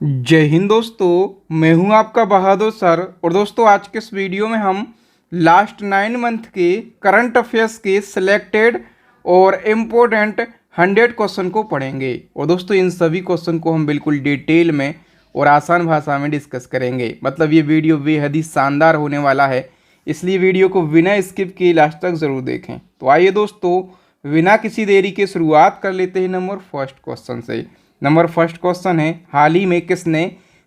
जय हिंद दोस्तों, मैं हूं आपका बहादुर सर। और दोस्तों, आज के इस वीडियो में हम लास्ट 9 मंथ के करंट अफेयर्स के सिलेक्टेड और इम्पोर्टेंट 100 क्वेश्चन को पढ़ेंगे। और दोस्तों, इन सभी क्वेश्चन को हम बिल्कुल डिटेल में और आसान भाषा में डिस्कस करेंगे। मतलब ये वीडियो बेहद ही शानदार होने वाला है, इसलिए वीडियो को बिना स्किप किए लास्ट तक ज़रूर देखें। तो आइए दोस्तों, बिना किसी देरी के शुरुआत कर लेते हैं नंबर फर्स्ट क्वेश्चन से। नंबर फर्स्ट क्वेश्चन है, हाल ही में किसने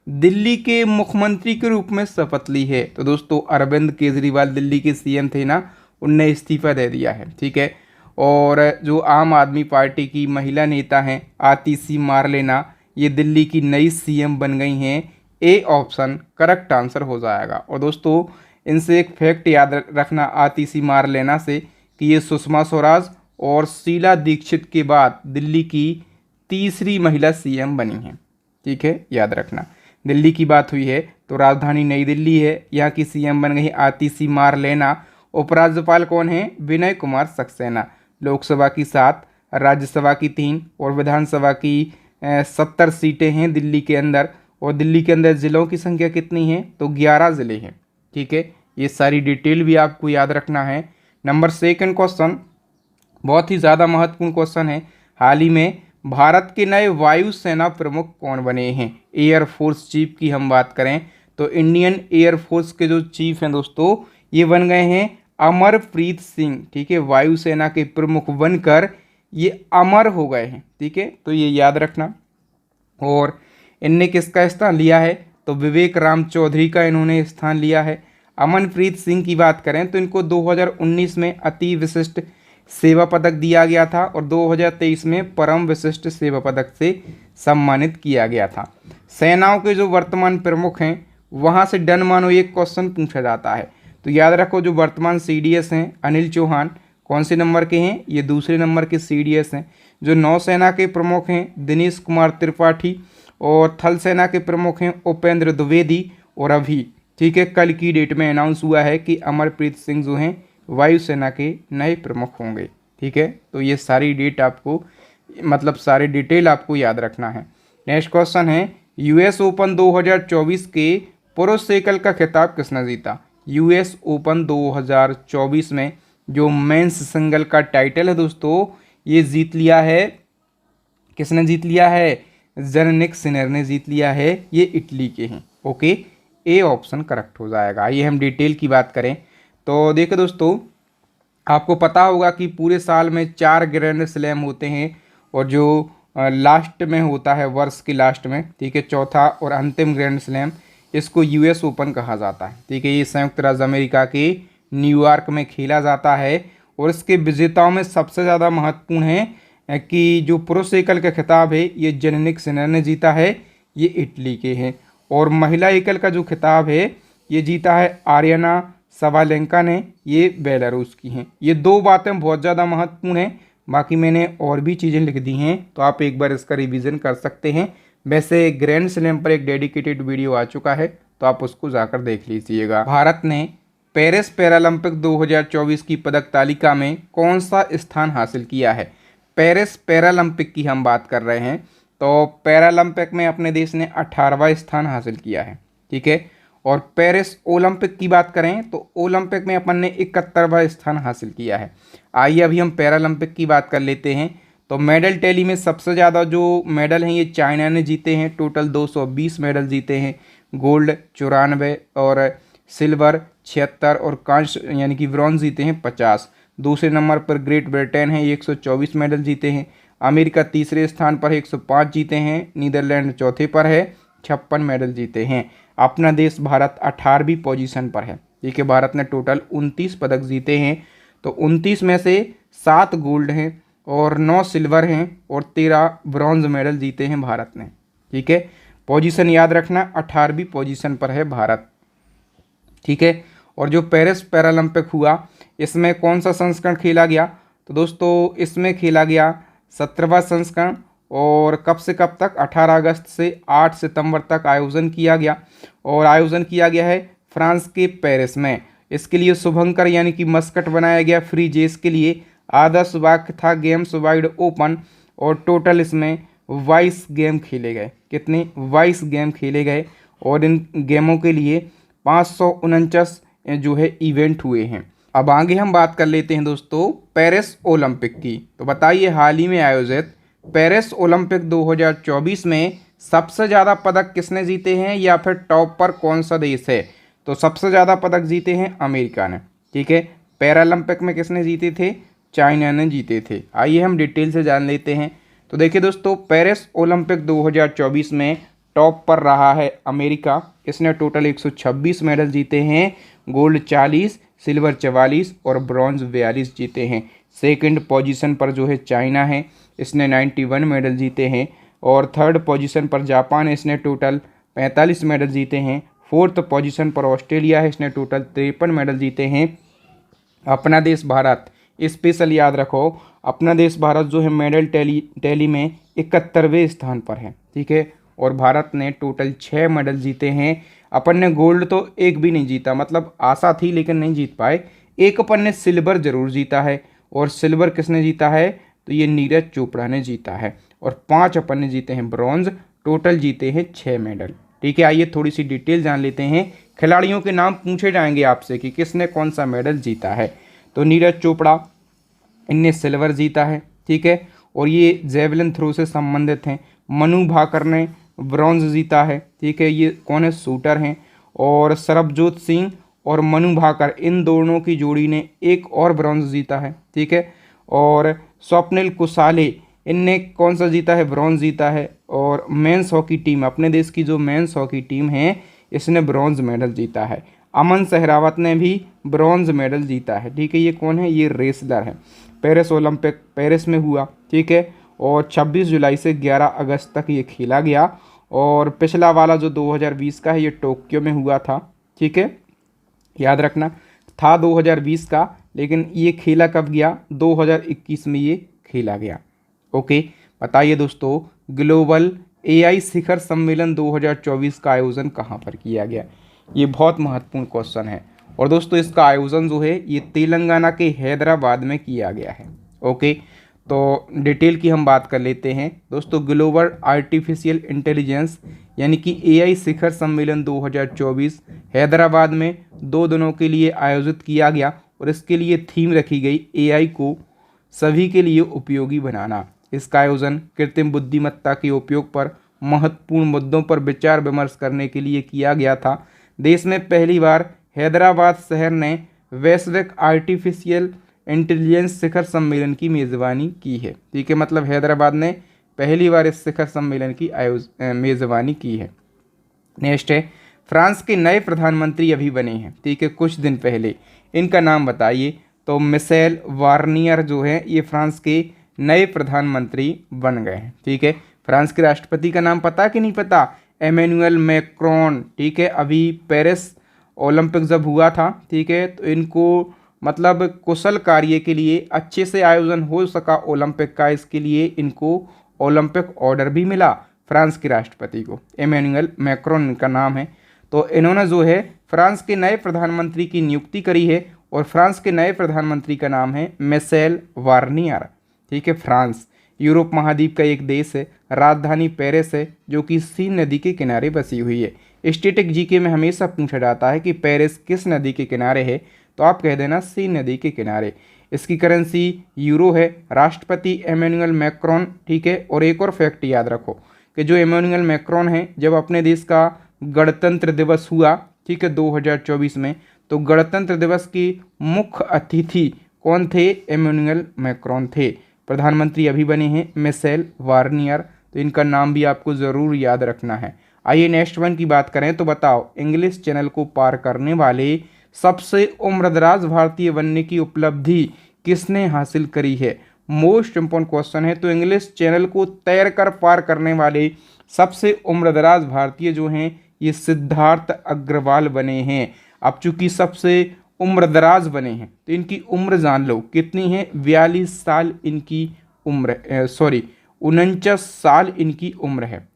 दिल्ली के मुख्यमंत्री के रूप में शपथ ली है? तो दोस्तों, अरविंद केजरीवाल दिल्ली के सीएम थे ना, उनने इस्तीफा दे दिया है। ठीक है। और जो आम आदमी पार्टी की महिला नेता हैं आतिशी मारलेना, ये दिल्ली की नई सीएम बन गई हैं। ए ऑप्शन करेक्ट आंसर हो जाएगा। और दोस्तों, इनसे एक फैक्ट याद रखना आतिशी मारलेना से कि ये सुषमा स्वराज और शीला दीक्षित के बाद दिल्ली की तीसरी महिला सीएम बनी हैं। ठीक है, याद रखना। दिल्ली की बात हुई है तो राजधानी नई दिल्ली है, यहाँ की सीएम बन गई आतिशी मारलेना। उपराज्यपाल कौन है? विनय कुमार सक्सेना। लोकसभा की 7, राज्यसभा की 3 और विधानसभा की 70 सीटें हैं दिल्ली के अंदर। और दिल्ली के अंदर ज़िलों की संख्या कितनी है? तो 11 ज़िले हैं। ठीक है, ये सारी डिटेल भी आपको याद रखना है। नंबर सेकंड क्वेश्चन बहुत ही ज़्यादा महत्वपूर्ण क्वेश्चन है। हाल ही में भारत के नए वायुसेना प्रमुख कौन बने हैं? एयरफोर्स चीफ की हम बात करें तो इंडियन एयरफोर्स के जो चीफ हैं दोस्तों, ये बन गए हैं अमरप्रीत सिंह। ठीक है, वायुसेना के प्रमुख बनकर ये अमर हो गए हैं। ठीक है, तो ये याद रखना। और इनने किसका स्थान लिया है? तो विवेक राम चौधरी का इन्होंने स्थान लिया है। अमनप्रीत सिंह की बात करें तो इनको 2019 में अति विशिष्ट सेवा पदक दिया गया था और 2023 में परम विशिष्ट सेवा पदक से सम्मानित किया गया था। सेनाओं के जो वर्तमान प्रमुख हैं वहाँ से डन मानो एक क्वेश्चन पूछा जाता है। तो याद रखो, जो वर्तमान सीडीएस हैं अनिल चौहान कौन से नंबर के हैं? ये दूसरे नंबर के सीडीएस हैं। जो नौसेना के प्रमुख हैं दिनेश कुमार त्रिपाठी और थल सेना के प्रमुख हैं उपेंद्र द्विवेदी। और अभी ठीक है, कल की डेट में अनाउंस हुआ है कि अमरप्रीत सिंह जो हैं वायुसेना के नए प्रमुख होंगे। ठीक है, तो ये सारी डेट आपको मतलब सारी डिटेल आपको याद रखना है। नेक्स्ट क्वेश्चन है, यूएस ओपन 2024 के पुरुष एकल का खिताब किसने जीता? यूएस ओपन 2024 में जो मेंस सिंगल का टाइटल है दोस्तों, ये जीत लिया है। किसने जीत लिया है? जैनिक सिनर ने जीत लिया है। ये इटली के हैं। ओके, ए ऑप्शन करेक्ट हो जाएगा। आइए हम डिटेल की बात करें तो देखो दोस्तों, आपको पता होगा कि पूरे साल में 4 ग्रैंड स्लैम होते हैं और जो लास्ट में होता है वर्ष के लास्ट में, ठीक है, चौथा और अंतिम ग्रैंड स्लैम, इसको यूएस ओपन कहा जाता है। ठीक है, ये संयुक्त राज्य अमेरिका के न्यूयॉर्क में खेला जाता है। और इसके विजेताओं में सबसे ज़्यादा महत्वपूर्ण है कि जो पुरुष एकल का खिताब है ये जेनिक सिनर ने जीता है, ये इटली के हैं। और महिला एकल का जो खिताब है ये जीता है आर्यना सवालेंका ने, ये बेलारूस की हैं। ये दो बातें बहुत ज़्यादा महत्वपूर्ण हैं। बाकी मैंने और भी चीज़ें लिख दी हैं तो आप एक बार इसका रिवीजन कर सकते हैं। वैसे ग्रैंड स्लैम पर एक डेडिकेटेड वीडियो आ चुका है तो आप उसको जाकर देख लीजिएगा। भारत ने पेरिस पैरालंपिक 2024 की पदक तालिका में कौन सा स्थान हासिल किया है? पेरिस पैरालंपिक की हम बात कर रहे हैं तो पैरालंपिक में अपने देश ने 18वां स्थान हासिल किया है। ठीक है, और पेरिस ओलंपिक की बात करें तो ओलंपिक में अपन ने 71वां स्थान हासिल किया है। आइए अभी हम पैरालंपिक की बात कर लेते हैं। तो मेडल टैली में सबसे ज़्यादा जो मेडल हैं ये चाइना ने जीते हैं। टोटल 220 मेडल जीते हैं। गोल्ड 94 और सिल्वर 76 और कांस्य यानी कि ब्रॉन्ज जीते हैं 50। दूसरे नंबर पर ग्रेट ब्रिटेन है, 124 मेडल जीते हैं। अमेरिका तीसरे स्थान पर है, 105 जीते हैं। नीदरलैंड चौथे पर है, 56 मेडल जीते हैं। अपना देश भारत 18वीं पोजीशन पर है। ठीक है, भारत ने टोटल 29 पदक जीते हैं। तो 29 में से 7 गोल्ड हैं और 9 सिल्वर हैं और 13 ब्रॉन्ज मेडल जीते हैं भारत ने। ठीक है, पोजीशन याद रखना, 18वीं पोजीशन पर है भारत। ठीक है, और जो पेरिस पैरालंपिक हुआ इसमें कौन सा संस्करण खेला गया? तो दोस्तों, इसमें खेला गया 17वां संस्करण। और कब से कब तक? 18 अगस्त से 8 सितंबर तक आयोजन किया गया। और आयोजन किया गया है फ्रांस के पेरिस में। इसके लिए शुभंकर यानी कि मस्कट बनाया गया फ्री जेस के लिए। आदर्श वाक्य था गेम्स वाइड ओपन। और टोटल इसमें 22 गेम खेले गए। कितने? 22 गेम खेले गए और इन गेमों के लिए 549 जो है इवेंट हुए हैं। अब आगे हम बात कर लेते हैं दोस्तों पेरिस ओलंपिक की। तो बताइए हाल ही में आयोजित पेरिस ओलंपिक 2024 में सबसे ज़्यादा पदक किसने जीते हैं या फिर टॉप पर कौन सा देश है? तो सबसे ज़्यादा पदक जीते हैं अमेरिका ने। ठीक है। पैरालंपिक में किसने जीते थे? चाइना ने जीते थे। आइए हम डिटेल से जान लेते हैं। तो देखिए दोस्तों पेरिस ओलंपिक 2024 में टॉप पर रहा है अमेरिका। इसने टोटल 126 मेडल जीते हैं, गोल्ड 40, सिल्वर 44 और ब्रॉन्ज 42 जीते हैं। सेकंड पोजीशन पर जो है चाइना है, इसने 91 मेडल जीते हैं। और थर्ड पोजीशन पर जापान है, इसने टोटल 45 मेडल जीते हैं। फोर्थ पोजीशन पर ऑस्ट्रेलिया है, इसने टोटल 53 मेडल जीते हैं। अपना देश भारत, स्पेशल याद रखो, अपना देश भारत जो है मेडल टैली में 71वें स्थान पर है। ठीक है। और भारत ने टोटल 6 मेडल जीते हैं। अपन ने गोल्ड तो एक भी नहीं जीता, मतलब आशा थी लेकिन नहीं जीत पाए। एक अपन ने सिल्वर जरूर जीता है, और सिल्वर किसने जीता है? तो ये नीरज चोपड़ा ने जीता है। और 5 अपन ने जीते हैं ब्रॉन्ज, टोटल जीते हैं 6 मेडल। ठीक है। आइए थोड़ी सी डिटेल जान लेते हैं। खिलाड़ियों के नाम पूछे जाएंगे आपसे कि किसने कौन सा मेडल जीता है। तो नीरज चोपड़ा, इनने सिल्वर जीता है। ठीक है। और ये जेवलिन थ्रो से संबंधित हैं। मनु भाकर ने ब्रॉन्ज जीता है। ठीक है। ये कौन है? शूटर हैं। और सरबजोत सिंह और मनु भाकर, इन दोनों की जोड़ी ने एक और ब्रॉन्ज जीता है। ठीक है। और स्वप्निल कुसाले, इनने कौन सा जीता है? ब्रॉन्ज जीता है। और मेंस हॉकी टीम, अपने देश की जो मेंस हॉकी टीम है, इसने ब्रॉन्ज मेडल जीता है। अमन सहरावत ने भी ब्रॉन्ज मेडल जीता है। ठीक है। ये कौन है? ये रेसलर है। पेरिस ओलंपिक पेरिस में हुआ। ठीक है। और 26 जुलाई से 11 अगस्त तक ये खेला गया। और पिछला वाला जो 2020 का है, ये टोक्यो में हुआ था। ठीक है। याद रखना, था 2020 का, लेकिन ये खेला कब गया? 2021 में ये खेला गया। ओके। बताइए दोस्तों ग्लोबल एआई शिखर सम्मेलन 2024 का आयोजन कहाँ पर किया गया? ये बहुत महत्वपूर्ण क्वेश्चन है। और दोस्तों इसका आयोजन जो है ये तेलंगाना के हैदराबाद में किया गया है। ओके। तो डिटेल की हम बात कर लेते हैं दोस्तों। ग्लोबल आर्टिफिशियल इंटेलिजेंस यानी कि एआई शिखर सम्मेलन 2024 हैदराबाद में 2 दिनों के लिए आयोजित किया गया। और इसके लिए थीम रखी गई एआई को सभी के लिए उपयोगी बनाना। इसका आयोजन कृत्रिम बुद्धिमत्ता के उपयोग पर महत्वपूर्ण मुद्दों पर विचार विमर्श करने के लिए किया गया था। देश में पहली बार हैदराबाद शहर ने वैश्विक आर्टिफिशियल इंटेलिजेंस शिखर सम्मेलन की मेज़बानी की है। ठीक है। मतलब हैदराबाद ने पहली बार इस शिखर सम्मेलन की मेज़बानी की है। नेक्स्ट है, फ्रांस के नए प्रधानमंत्री अभी बने हैं। ठीक है, कुछ दिन पहले। इनका नाम बताइए। तो मिशेल बार्नियर जो है ये फ्रांस के नए प्रधानमंत्री बन गए हैं। ठीक है। फ्रांस के राष्ट्रपति का नाम पता कि नहीं पता? Emmanuel Macron. ठीक है। अभी पेरिस ओलंपिक जब हुआ था, ठीक है, तो इनको मतलब कुशल कार्य के लिए अच्छे से आयोजन हो सका ओलंपिक का, इसके लिए इनको ओलंपिक ऑर्डर भी मिला फ्रांस के राष्ट्रपति को। एमेनुअल मैक्रोन इनका नाम है। तो इन्होंने जो है फ्रांस के नए प्रधानमंत्री की नियुक्ति करी है। और फ्रांस के नए प्रधानमंत्री का नाम है मिशेल बार्नियर। ठीक है। फ्रांस यूरोप महाद्वीप का एक देश है। राजधानी पेरिस है जो कि सीन नदी के किनारे बसी हुई है। स्टैटिक जीके में हमेशा पूछा जाता है कि पेरिस किस नदी के किनारे है, तो आप कह देना सीन नदी के किनारे। इसकी करेंसी यूरो है। राष्ट्रपति एमेनुअल मैक्रोन। ठीक है। और एक और फैक्ट याद रखो कि जो एमेनुअल मैक्रोन है, जब अपने देश का गणतंत्र दिवस हुआ, ठीक है, 2024 में, तो गणतंत्र दिवस की मुख्य अतिथि कौन थे? एमेनुअल मैक्रोन थे। प्रधानमंत्री अभी बने हैं मिशेल बार्नियर। तो इनका नाम भी आपको ज़रूर याद रखना है। आइए नेक्स्ट वन की बात करें। तो बताओ इंग्लिश चैनल को पार करने वाले सबसे उम्रदराज भारतीय बनने की उपलब्धि किसने हासिल करी है? मोस्ट इम्पोर्टेंट क्वेश्चन है। तो इंग्लिश चैनल को तैर कर पार करने वाले सबसे उम्रदराज भारतीय जो हैं ये सिद्धार्थ अग्रवाल बने हैं। अब चूंकि सबसे उम्रदराज बने हैं तो इनकी उम्र जान लो कितनी है? 42 साल इनकी उम्र, 49 साल इनकी उम्र है।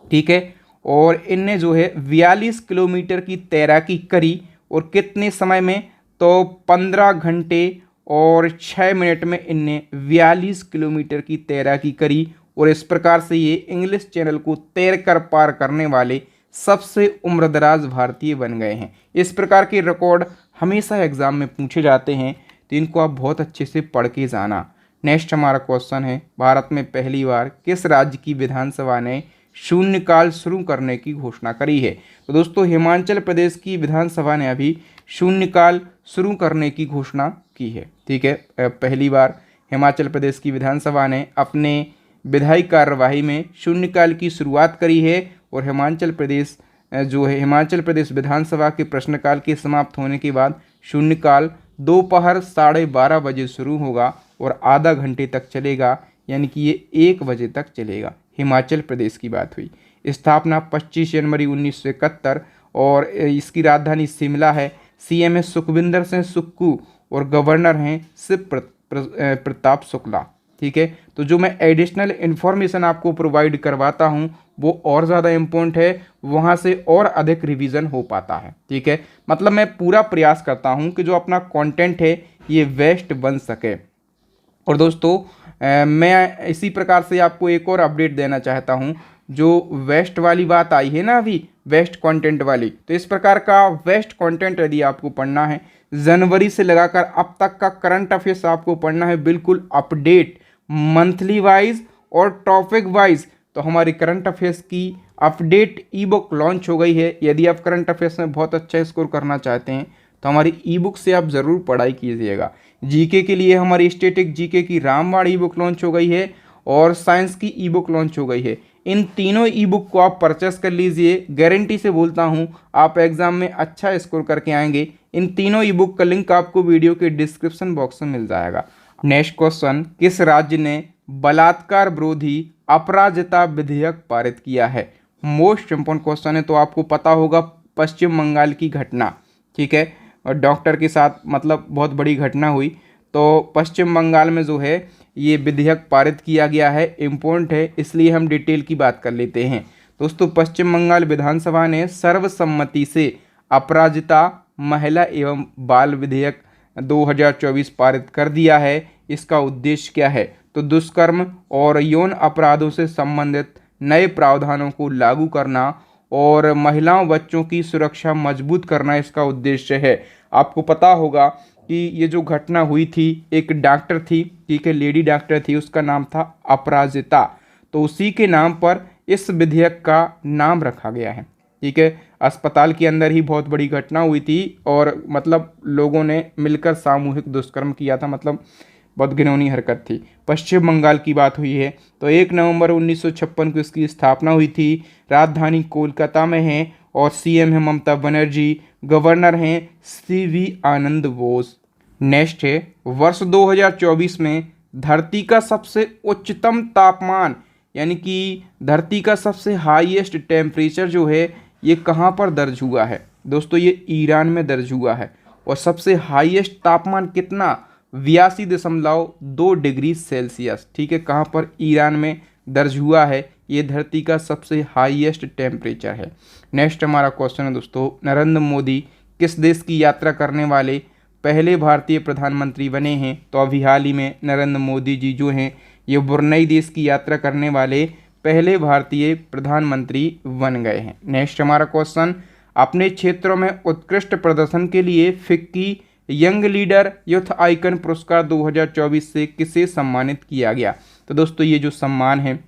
ठीक है। और इनने जो है 42 किलोमीटर की तैराकी करी। और कितने समय में? तो 15 घंटे और 6 मिनट में इनने 42 किलोमीटर की तैराकी करी। और इस प्रकार से ये इंग्लिश चैनल को तैरकर पार करने वाले सबसे उम्रदराज भारतीय बन गए हैं। इस प्रकार के रिकॉर्ड हमेशा एग्जाम में पूछे जाते हैं, तो इनको आप बहुत अच्छे से पढ़ के जाना। नेक्स्ट हमारा क्वेश्चन है, भारत में पहली बार किस राज्य की विधानसभा ने शून्यकाल शुरू करने की घोषणा करी है? तो दोस्तों हिमाचल प्रदेश की विधानसभा ने अभी शून्यकाल शुरू करने की घोषणा की है। ठीक है, पहली बार हिमाचल प्रदेश की विधानसभा ने अपने विधायी कार्यवाही में शून्यकाल की शुरुआत करी है और हिमाचल प्रदेश जो है हिमाचल प्रदेश विधानसभा के प्रश्नकाल के समाप्त होने के बाद शून्यकाल दोपहर 12:30 बजे शुरू होगा और आधा घंटे तक चलेगा, यानी कि ये 1 बजे तक चलेगा। हिमाचल प्रदेश की बात हुई। स्थापना 25 जनवरी 1971 और इसकी राजधानी शिमला है। सीएम है सुखविंदर सिंह सुक्खू और गवर्नर हैं शिव प्रताप शुक्ला। ठीक है, तो जो मैं एडिशनल इन्फॉर्मेशन आपको प्रोवाइड करवाता हूँ वो और ज़्यादा इम्पोर्टेंट है, वहाँ से और अधिक रिवीजन हो पाता है। ठीक है, मतलब मैं पूरा प्रयास करता हूँ कि जो अपना कंटेंट है ये बेस्ट बन सके। और दोस्तों मैं इसी प्रकार से आपको एक और अपडेट देना चाहता हूँ। जो वेस्ट वाली बात आई है ना अभी, वेस्ट कंटेंट वाली, तो इस प्रकार का वेस्ट कंटेंट यदि आपको पढ़ना है, जनवरी से लगाकर अब तक का करंट अफेयर्स आपको पढ़ना है बिल्कुल अपडेट, मंथली वाइज और टॉपिक वाइज, तो हमारी करंट अफेयर्स की अपडेट ई बुक लॉन्च हो गई है। यदि आप करंट अफेयर्स में बहुत अच्छा स्कोर करना चाहते हैं तो हमारी ई बुक से आप ज़रूर पढ़ाई कीजिएगा। जीके के लिए हमारी स्टैटिक जीके की रामबाण ई बुक लॉन्च हो गई है और साइंस की ई बुक लॉन्च हो गई है। इन तीनों ई बुक को आप परचेस कर लीजिए, गारंटी से बोलता हूँ आप एग्जाम में अच्छा स्कोर करके आएंगे। इन तीनों ई बुक का लिंक आपको वीडियो के डिस्क्रिप्शन बॉक्स में मिल जाएगा। नेक्स्ट क्वेश्चन, किस राज्य ने बलात्कार विरोधी अपराजिता विधेयक पारित किया है? मोस्ट इम्पोर्टेंट क्वेश्चन है, तो आपको पता होगा पश्चिम बंगाल की घटना। ठीक है, और डॉक्टर के साथ मतलब बहुत बड़ी घटना हुई, तो पश्चिम बंगाल में जो है ये विधेयक पारित किया गया है। इम्पोर्टेंट है, इसलिए हम डिटेल की बात कर लेते हैं। दोस्तों पश्चिम बंगाल विधानसभा ने सर्वसम्मति से अपराजिता महिला एवं बाल विधेयक 2024 पारित कर दिया है। इसका उद्देश्य क्या है? तो दुष्कर्म और यौन अपराधों से संबंधित नए प्रावधानों को लागू करना और महिलाओं बच्चों की सुरक्षा मजबूत करना इसका उद्देश्य है। आपको पता होगा कि ये जो घटना हुई थी, एक डॉक्टर थी, ठीक है, लेडी डॉक्टर थी, उसका नाम था अपराजिता, तो उसी के नाम पर इस विधेयक का नाम रखा गया है। ठीक है, अस्पताल के अंदर ही बहुत बड़ी घटना हुई थी और मतलब लोगों ने मिलकर सामूहिक दुष्कर्म किया था, मतलब बहुत घिनौनी हरकत थी। पश्चिम बंगाल की बात हुई है तो 1 नवंबर 1956 को इसकी स्थापना हुई थी। राजधानी कोलकाता में है और सीएम है ममता बनर्जी, गवर्नर हैं सीवी आनंद बोस। नेक्स्ट है, वर्ष 2024 में धरती का सबसे उच्चतम तापमान यानी कि धरती का सबसे हाईएस्ट टेम्परेचर जो है ये कहाँ पर दर्ज हुआ है? दोस्तों ये ईरान में दर्ज हुआ है और सबसे हाईएस्ट तापमान कितना? 82.2 डिग्री सेल्सियस। ठीक है, कहाँ पर? ईरान में दर्ज हुआ है। ये धरती का सबसे हाईएस्ट टेम्परेचर है। नेक्स्ट हमारा क्वेश्चन है दोस्तों, नरेंद्र मोदी किस देश की यात्रा करने वाले पहले भारतीय प्रधानमंत्री बने हैं? तो अभी हाल ही में नरेंद्र मोदी जी जो हैं ये ब्रुनई देश की यात्रा करने वाले पहले भारतीय प्रधानमंत्री बन गए हैं। नेक्स्ट हमारा क्वेश्चन, अपने क्षेत्रों में उत्कृष्ट प्रदर्शन के लिए FICCI young leader youth icon पुरस्कार 2024 से किसे सम्मानित किया गया? तो दोस्तों ये जो सम्मान है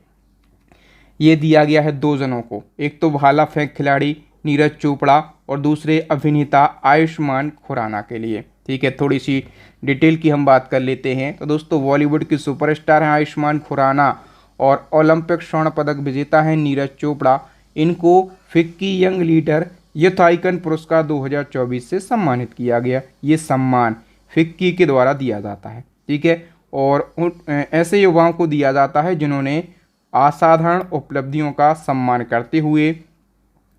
ये दिया गया है 2 जनों को, एक तो भाला फेंक खिलाड़ी नीरज चोपड़ा और दूसरे अभिनेता आयुष्मान खुराना के लिए। ठीक है, थोड़ी सी डिटेल की हम बात कर लेते हैं। तो दोस्तों बॉलीवुड की सुपरस्टार हैं आयुष्मान खुराना और ओलंपिक स्वर्ण पदक विजेता हैं नीरज चोपड़ा। इनको FICCI young leader youth icon पुरस्कार 2024 से सम्मानित किया गया। ये सम्मान फिक्की के द्वारा दिया जाता है। ठीक है, और ऐसे युवाओं को दिया जाता है जिन्होंने असाधारण उपलब्धियों का सम्मान करते हुए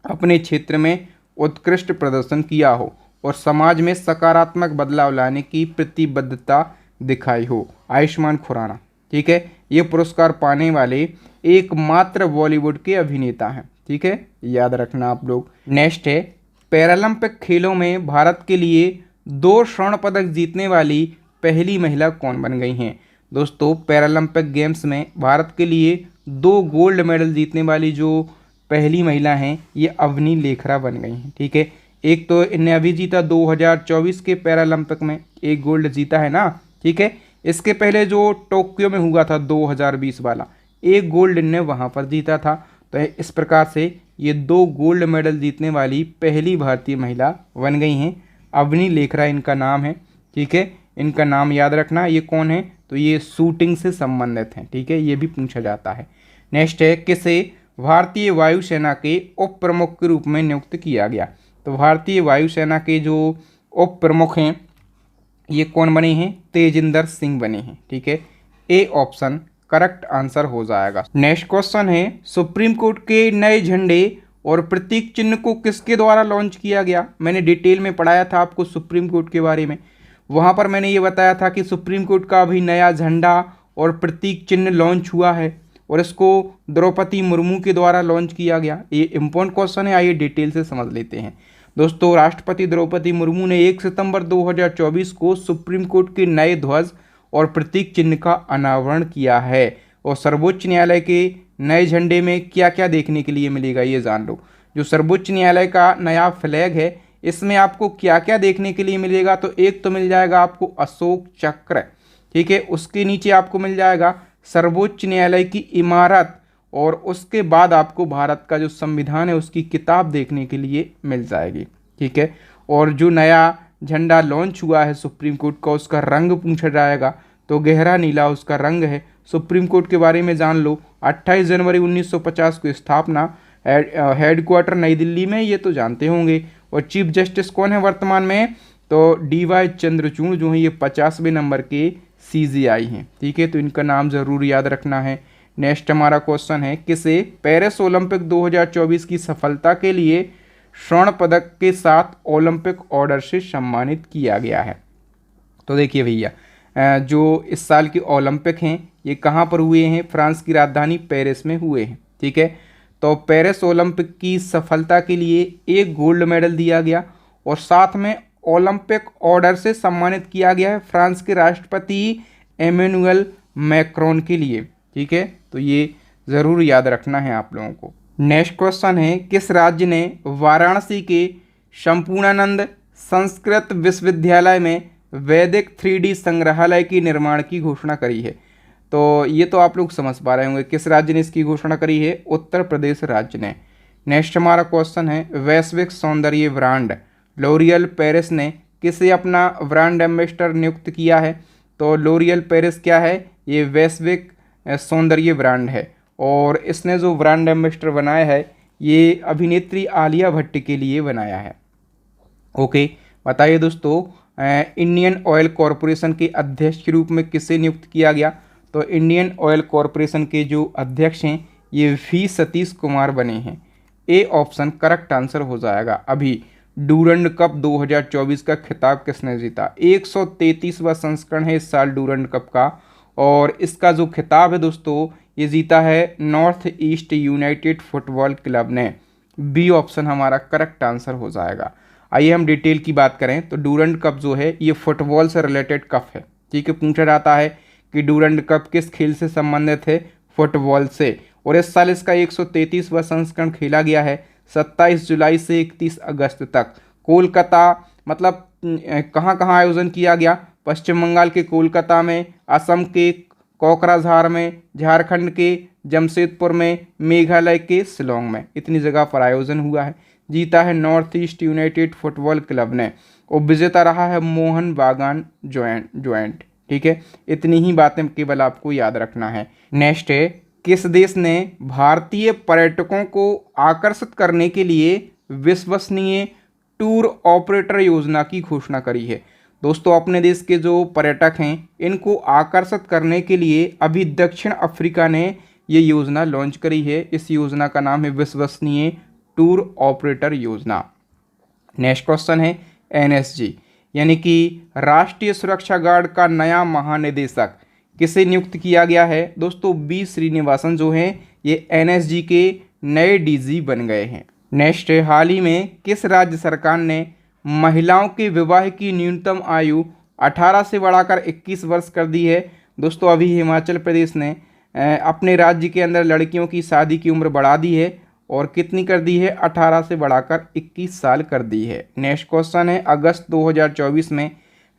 अपने क्षेत्र में उत्कृष्ट प्रदर्शन किया हो और समाज में सकारात्मक बदलाव लाने की प्रतिबद्धता दिखाई हो। आयुष्मान खुराना, ठीक है, ये पुरस्कार पाने वाले एकमात्र बॉलीवुड के अभिनेता हैं। ठीक है, याद रखना आप लोग। नेक्स्ट है, पैरालंपिक खेलों में भारत के लिए 2 स्वर्ण पदक जीतने वाली पहली महिला कौन बन गई हैं? दोस्तों पैरालंपिक गेम्स में भारत के लिए 2 गोल्ड मेडल जीतने वाली जो पहली महिला हैं ये अवनी लेखरा बन गई हैं। ठीक है, एक तो इन्हें अभी जीता 2024 के पैरालंपिक में, एक गोल्ड जीता है ना। ठीक है, इसके पहले जो टोक्यो में हुआ था 2020 वाला, एक गोल्ड इन्हें वहाँ पर जीता था। तो इस प्रकार से ये 2 गोल्ड मेडल जीतने वाली पहली भारतीय महिला बन गई हैं। अवनी लेखरा इनका नाम है। ठीक है, इनका नाम याद रखना। ये कौन है? तो ये शूटिंग से संबंधित हैं। ठीक है, ये भी पूछा जाता है। नेक्स्ट है, किसे भारतीय वायुसेना के उप प्रमुख के रूप में नियुक्त किया गया? तो भारतीय वायुसेना के जो उप प्रमुख हैं ये कौन बने हैं? तेजिंदर सिंह बने हैं। ठीक है, ए ऑप्शन करेक्ट आंसर हो जाएगा। नेक्स्ट क्वेश्चन है, सुप्रीम कोर्ट के नए झंडे और प्रतीक चिन्ह को किसके द्वारा लॉन्च किया गया? मैंने डिटेल में पढ़ाया था आपको सुप्रीम कोर्ट के बारे में। वहाँ पर मैंने ये बताया था कि सुप्रीम कोर्ट का अभी नया झंडा और प्रतीक चिन्ह लॉन्च हुआ है और इसको द्रौपदी मुर्मू के द्वारा लॉन्च किया गया। ये इंपॉर्टेंट क्वेश्चन है, आइए डिटेल से समझ लेते हैं। दोस्तों, राष्ट्रपति द्रौपदी मुर्मू ने 1 सितंबर 2024 को सुप्रीम कोर्ट के नए ध्वज और प्रतीक चिन्ह का अनावरण किया है। और सर्वोच्च न्यायालय के नए झंडे में क्या क्या देखने के लिए मिलेगा ये जान लो। जो सर्वोच्च न्यायालय का नया फ्लैग है इसमें आपको क्या क्या देखने के लिए मिलेगा? तो एक तो मिल जाएगा आपको अशोक चक्र। ठीक है, उसके नीचे आपको मिल जाएगा सर्वोच्च न्यायालय की इमारत और उसके बाद आपको भारत का जो संविधान है उसकी किताब देखने के लिए मिल जाएगी। ठीक है, और जो नया झंडा लॉन्च हुआ है सुप्रीम कोर्ट का उसका रंग पूछा जाएगा तो गहरा नीला उसका रंग है। सुप्रीम कोर्ट के बारे में जान लो। 28 जनवरी 1950 को स्थापना, हेडक्वार्टर नई दिल्ली में, ये तो जानते होंगे। और चीफ जस्टिस कौन है वर्तमान में? तो डी.वाई. चंद्रचूड़ जो है ये 50वें नंबर के CJI हैं। ठीक है, तो इनका नाम ज़रूर याद रखना है। नेक्स्ट हमारा क्वेश्चन है, किसे पेरिस ओलंपिक 2024 की सफलता के लिए स्वर्ण पदक के साथ ओलंपिक ऑर्डर से सम्मानित किया गया है? तो देखिए भैया, जो इस साल की ओलंपिक हैं ये कहाँ पर हुए हैं? फ्रांस की राजधानी पेरिस में हुए हैं। ठीक है, तो पेरिस ओलंपिक की सफलता के लिए एक गोल्ड मेडल दिया गया और साथ में ओलंपिक ऑर्डर से सम्मानित किया गया है फ्रांस के राष्ट्रपति एमेनुअल मैक्रोन के लिए। ठीक है, तो ये ज़रूर याद रखना है आप लोगों को। नेक्स्ट क्वेश्चन है, किस राज्य ने वाराणसी के संपूर्णानंद संस्कृत विश्वविद्यालय में वैदिक 3D संग्रहालय की निर्माण की घोषणा करी है? तो ये तो आप लोग समझ पा रहे होंगे किस राज्य ने इसकी घोषणा करी है? उत्तर प्रदेश राज्य ने। नेक्स्ट हमारा क्वेश्चन है, वैश्विक सौंदर्य ब्रांड लॉरियल पेरिस ने किसे अपना ब्रांड एम्बेसडर नियुक्त किया है? तो लॉरियल पेरिस क्या है? ये वैश्विक सौंदर्य ब्रांड है और इसने जो ब्रांड एम्बेसडर बनाया है ये अभिनेत्री आलिया भट्ट के लिए बनाया है। ओके, बताइए दोस्तों, इंडियन ऑयल कॉरपोरेशन के अध्यक्ष के रूप में किसे नियुक्त किया गया? तो इंडियन ऑयल कॉरपोरेशन के जो अध्यक्ष हैं ये V सतीश कुमार बने हैं। ए ऑप्शन करेक्ट आंसर हो जाएगा। अभी डूरंड कप 2024 का खिताब किसने जीता? 133वां संस्करण है इस साल डूरंड कप का और इसका जो खिताब है दोस्तों ये जीता है north east United football club ने। बी ऑप्शन हमारा करेक्ट आंसर हो जाएगा। आइए हम डिटेल की बात करें तो डूरंड कप जो है ये फुटबॉल से रिलेटेड कप है। ठीक है, पूछा जाता है कि डूरंड कप किस खेल से संबंधित है? फुटबॉल से। और इस साल इसका 133वां संस्करण खेला गया है 27 जुलाई से 31 अगस्त तक। कोलकाता मतलब कहाँ कहाँ आयोजन किया गया? पश्चिम बंगाल के कोलकाता में, असम के कोकराझार में, झारखंड के जमशेदपुर में, मेघालय के शिलोंग में, इतनी जगह पर आयोजन हुआ है। जीता है north east United football club ने और विजेता रहा है मोहन बागान ज्वाइंट। ठीक है, इतनी ही बातें केवल आपको याद रखना है। नेक्स्ट है, किस देश ने भारतीय पर्यटकों को आकर्षित करने के लिए विश्वसनीय टूर ऑपरेटर योजना की घोषणा करी है? दोस्तों, अपने देश के जो पर्यटक हैं इनको आकर्षित करने के लिए अभी दक्षिण अफ्रीका ने ये योजना लॉन्च करी है। इस योजना का नाम है विश्वसनीय टूर ऑपरेटर योजना। नेक्स्ट क्वेश्चन है, NSG यानी कि राष्ट्रीय सुरक्षा गार्ड का नया महानिदेशक किसे नियुक्त किया गया है? दोस्तों, B श्रीनिवासन जो हैं ये NSG के नए DG बन गए हैं। नेक्स्ट है, हाल ही में किस राज्य सरकार ने महिलाओं के विवाह की न्यूनतम आयु 18 से बढ़ाकर 21 वर्ष कर दी है? दोस्तों, अभी हिमाचल प्रदेश ने अपने राज्य के अंदर लड़कियों की शादी की उम्र बढ़ा दी है और कितनी कर दी है, 18 से बढ़ाकर 21 साल कर दी है। नेक्स्ट क्वेश्चन है, अगस्त 2024 में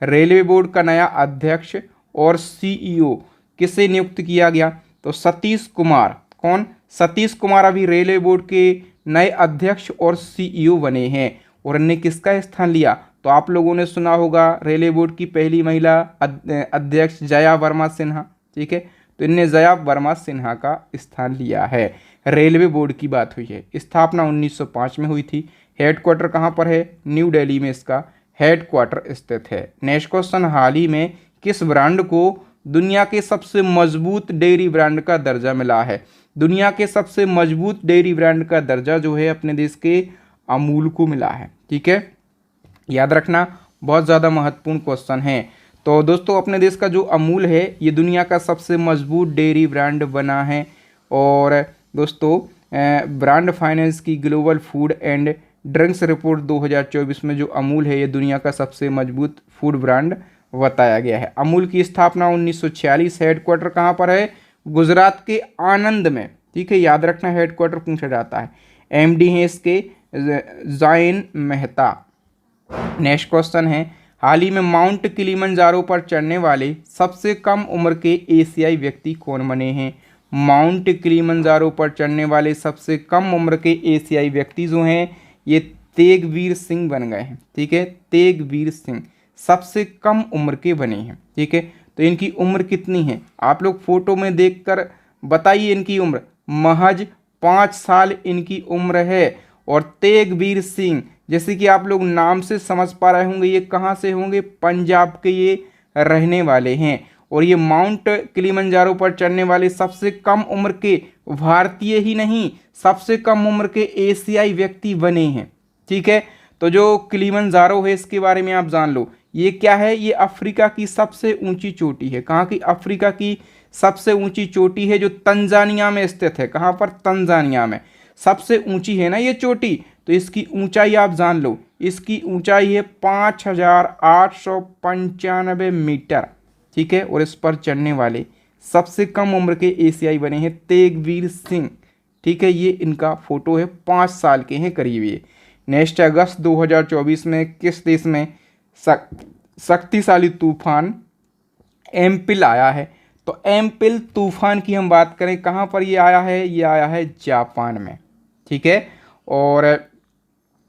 रेलवे बोर्ड का नया अध्यक्ष और सीईओ किसे नियुक्त किया गया? तो सतीश कुमार। कौन? सतीश कुमार अभी रेलवे बोर्ड के नए अध्यक्ष और सीईओ बने हैं। और इनने किसका स्थान लिया? तो आप लोगों ने सुना होगा रेलवे बोर्ड की पहली महिला अध्यक्ष जया वर्मा सिन्हा। ठीक है, तो इनने जया वर्मा सिन्हा का स्थान लिया है। रेलवे बोर्ड की बात हुई है, स्थापना 1905 में हुई थी। हेडक्वार्टर कहाँ पर है? न्यू दिल्ली में इसका हेडक्वार्टर स्थित है। नेक्स्ट क्वेश्चन, हाल ही में किस ब्रांड को दुनिया के सबसे मजबूत डेयरी ब्रांड का दर्जा मिला है? दुनिया के सबसे मजबूत डेयरी ब्रांड का दर्जा जो है अपने देश के अमूल को मिला है। ठीक है, याद रखना, बहुत ज़्यादा महत्वपूर्ण क्वेश्चन है। तो दोस्तों अपने देश का जो अमूल है ये दुनिया का सबसे मजबूत डेयरी ब्रांड बना है। और दोस्तों ब्रांड फाइनेंस की global food and drinks report 2024 में जो अमूल है ये दुनिया का सबसे मजबूत फूड ब्रांड बताया गया है। अमूल की स्थापना 1946, हेडक्वार्टर कहाँ पर है? गुजरात के आनंद में। ठीक है, याद रखना, हेडक्वार्टर पूछा जाता है। एमडी हैं इसके जाइन मेहता। नेक्स्ट क्वेश्चन है, हाल ही में माउंट किलिमंजारो पर चढ़ने वाले सबसे कम उम्र के एशियाई व्यक्ति कौन बने हैं? माउंट किलिमंजारो पर चढ़ने वाले सबसे कम उम्र के एशियाई व्यक्ति जो हैं ये तेगवीर सिंह बन गए हैं। ठीक है, तेगवीर सिंह सबसे कम उम्र के बने हैं। ठीक है, तो इनकी उम्र कितनी है? आप लोग फोटो में देखकर बताइए इनकी उम्र। महज 5 साल इनकी उम्र है। और तेगवीर सिंह जैसे कि आप लोग नाम से समझ पा रहे होंगे ये कहाँ से होंगे? पंजाब के ये रहने वाले हैं। और ये माउंट किलिमंजारो पर चढ़ने वाले सबसे कम उम्र के भारतीय ही नहीं सबसे कम उम्र के एशियाई व्यक्ति बने हैं। ठीक है, तो जो किलिमंजारो है इसके बारे में आप जान लो। ये क्या है? ये अफ्रीका की सबसे ऊंची चोटी है। कहाँ की? अफ्रीका की सबसे ऊंची चोटी है जो तंजानिया में स्थित है। कहाँ पर? तंजानिया में सबसे ऊंची है ना ये चोटी। तो इसकी ऊंचाई आप जान लो, इसकी ऊंचाई है 5895 मीटर। ठीक है, और इस पर चढ़ने वाले सबसे कम उम्र के एशियाई बने हैं तेगवीर सिंह। ठीक है, ये इनका फोटो है, 5 साल के हैं करीब ये। नेक्स्ट, अगस्त 2024 में किस देश में शक्तिशाली तूफान एम्पिल आया है? तो एम्पिल तूफान की हम बात करें, कहाँ पर ये आया है? ये आया है जापान में। ठीक है, और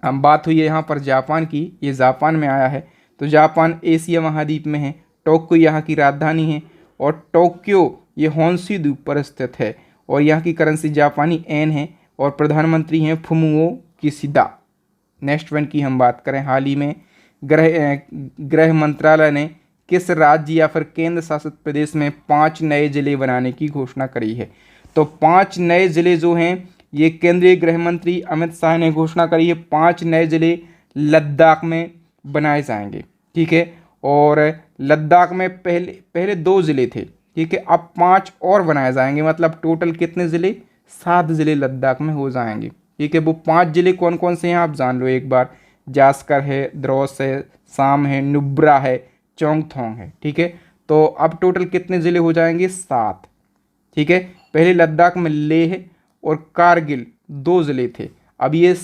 हम बात हुई है यहाँ पर जापान की, ये जापान में आया है। तो जापान एशिया महाद्वीप में है। टोक्यो यहाँ की राजधानी है और टोक्यो ये होन्शू द्वीप पर स्थित है। और यहाँ की करेंसी जापानी एन है और प्रधानमंत्री हैं फुमिओ किशिदा। नेक्स्ट वन की हम बात करें, हाल ही में गृह मंत्रालय ने किस राज्य या फिर केंद्र शासित प्रदेश में 5 नए जिले बनाने की घोषणा करी है? तो 5 नए जिले जो हैं ये केंद्रीय गृह मंत्री अमित शाह ने घोषणा करी है। 5 नए जिले लद्दाख में बनाए जाएंगे। ठीक है, और लद्दाख में पहले 2 जिले थे। ठीक है, अब 5 और बनाए जाएंगे, मतलब टोटल कितने ज़िले? 7 ज़िले लद्दाख में हो जाएंगे। ठीक है, वो 5 ज़िले कौन कौन से हैं आप जान लो एक बार। जास्कर है, द्रोस है, साम है, नुब्रा है, चोंगथोंग है। ठीक है, तो अब टोटल कितने ज़िले हो जाएंगे? 7। ठीक है, पहले लद्दाख में लेह और कारगिल 2 ज़िले थे, अब ये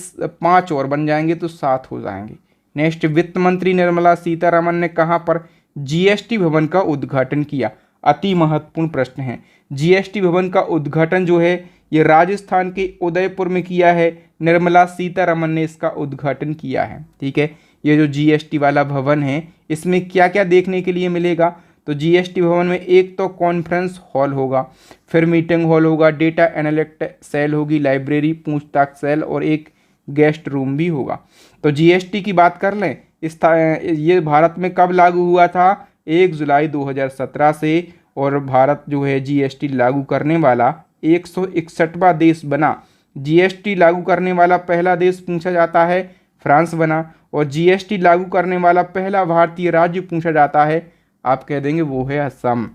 5 और बन जाएंगे तो 7 हो जाएंगे। नेक्स्ट, वित्त मंत्री निर्मला सीतारमण ने कहाँ पर जीएसटी भवन का उद्घाटन किया? अति महत्वपूर्ण प्रश्न है। जीएसटी भवन का उद्घाटन जो है ये राजस्थान के उदयपुर में किया है। निर्मला सीतारमण ने इसका उद्घाटन किया है। ठीक है, ये जो जीएसटी वाला भवन है इसमें क्या क्या देखने के लिए मिलेगा? तो जीएसटी भवन में एक तो कॉन्फ्रेंस हॉल होगा, फिर मीटिंग हॉल होगा, डेटा एनालिस्ट सेल होगी, लाइब्रेरी, पूछताछ सेल और एक गेस्ट रूम भी होगा। तो जीएसटी की बात कर लें, ये भारत में कब लागू हुआ था? 1 जुलाई 2017 से। और भारत जो है जीएसटी लागू करने वाला 161वां देश बना। जीएसटी लागू करने वाला पहला देश पूछा जाता है फ्रांस बना। और जीएसटी लागू करने वाला पहला भारतीय राज्य पूछा जाता है, आप कह देंगे वो है असम।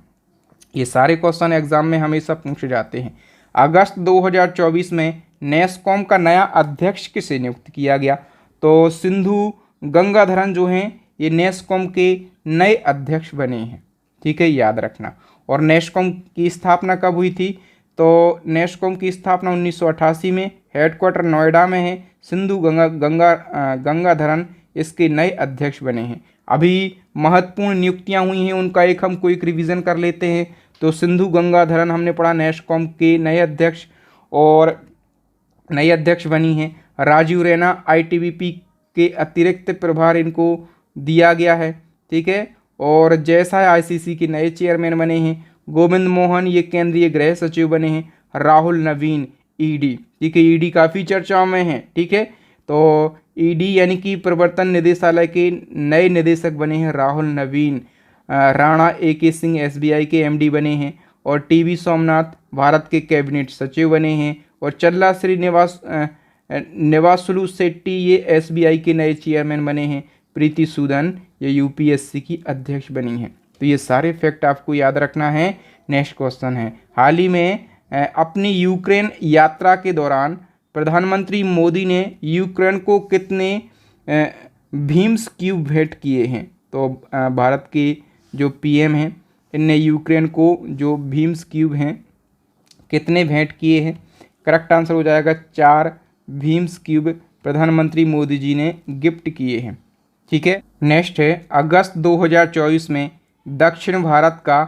ये सारे क्वेश्चन एग्जाम में हमेशा पूछे जाते हैं। अगस्त 2024 में नेस्कॉम का नया अध्यक्ष किसे नियुक्त किया गया? तो सिंधु गंगाधरन जो हैं ये नेस्कॉम के नए अध्यक्ष बने हैं। ठीक है, याद रखना। और नेस्कॉम की स्थापना कब हुई थी? तो नेस्कॉम की स्थापना 1988 में, हेडक्वार्टर नोएडा में है। सिंधु गंगाधरन इसके नए अध्यक्ष बने हैं। अभी महत्वपूर्ण नियुक्तियां हुई हैं, उनका एक हम क्विक रिवीजन कर लेते हैं। तो सिंधु गंगाधरन हमने पढ़ा नेस्कॉम के नए अध्यक्ष, और नई अध्यक्ष बनी हैं। राजीव रैना आईटीबीपी के अतिरिक्त प्रभार इनको दिया गया है, ठीक है। और जयसाय आईसीसी के नए चेयरमैन बने हैं। गोविंद मोहन ये केंद्रीय गृह सचिव बने हैं। राहुल नवीन ईडी, ठीक है, ईडी काफ़ी चर्चाओं में है, ठीक है। तो ईडी यानी कि प्रवर्तन निदेशालय के नए निदेशक बने हैं राहुल नवीन। राणा एके सिंह एसबीआई के एमडी बने हैं। और टीवी सोमनाथ भारत के कैबिनेट सचिव बने हैं। और चल्ला निवासुलु शेट्टी ये एसबीआई के नए चेयरमैन बने हैं। प्रीति सूदन ये यूपीएससी की अध्यक्ष बनी हैं। तो ये सारे फैक्ट आपको याद रखना है। नेक्स्ट क्वेश्चन है, हाल ही में अपनी यूक्रेन यात्रा के दौरान प्रधानमंत्री मोदी ने यूक्रेन को कितने भीम्स क्यूब भेंट किए हैं? तो भारत के जो पीएम हैं इनने यूक्रेन को जो भीम्स क्यूब हैं कितने भेंट किए हैं? करेक्ट आंसर हो जाएगा 4 भीम्स क्यूब प्रधानमंत्री मोदी जी ने गिफ्ट किए हैं, ठीक है। नेक्स्ट है, अगस्त 2024 में दक्षिण भारत का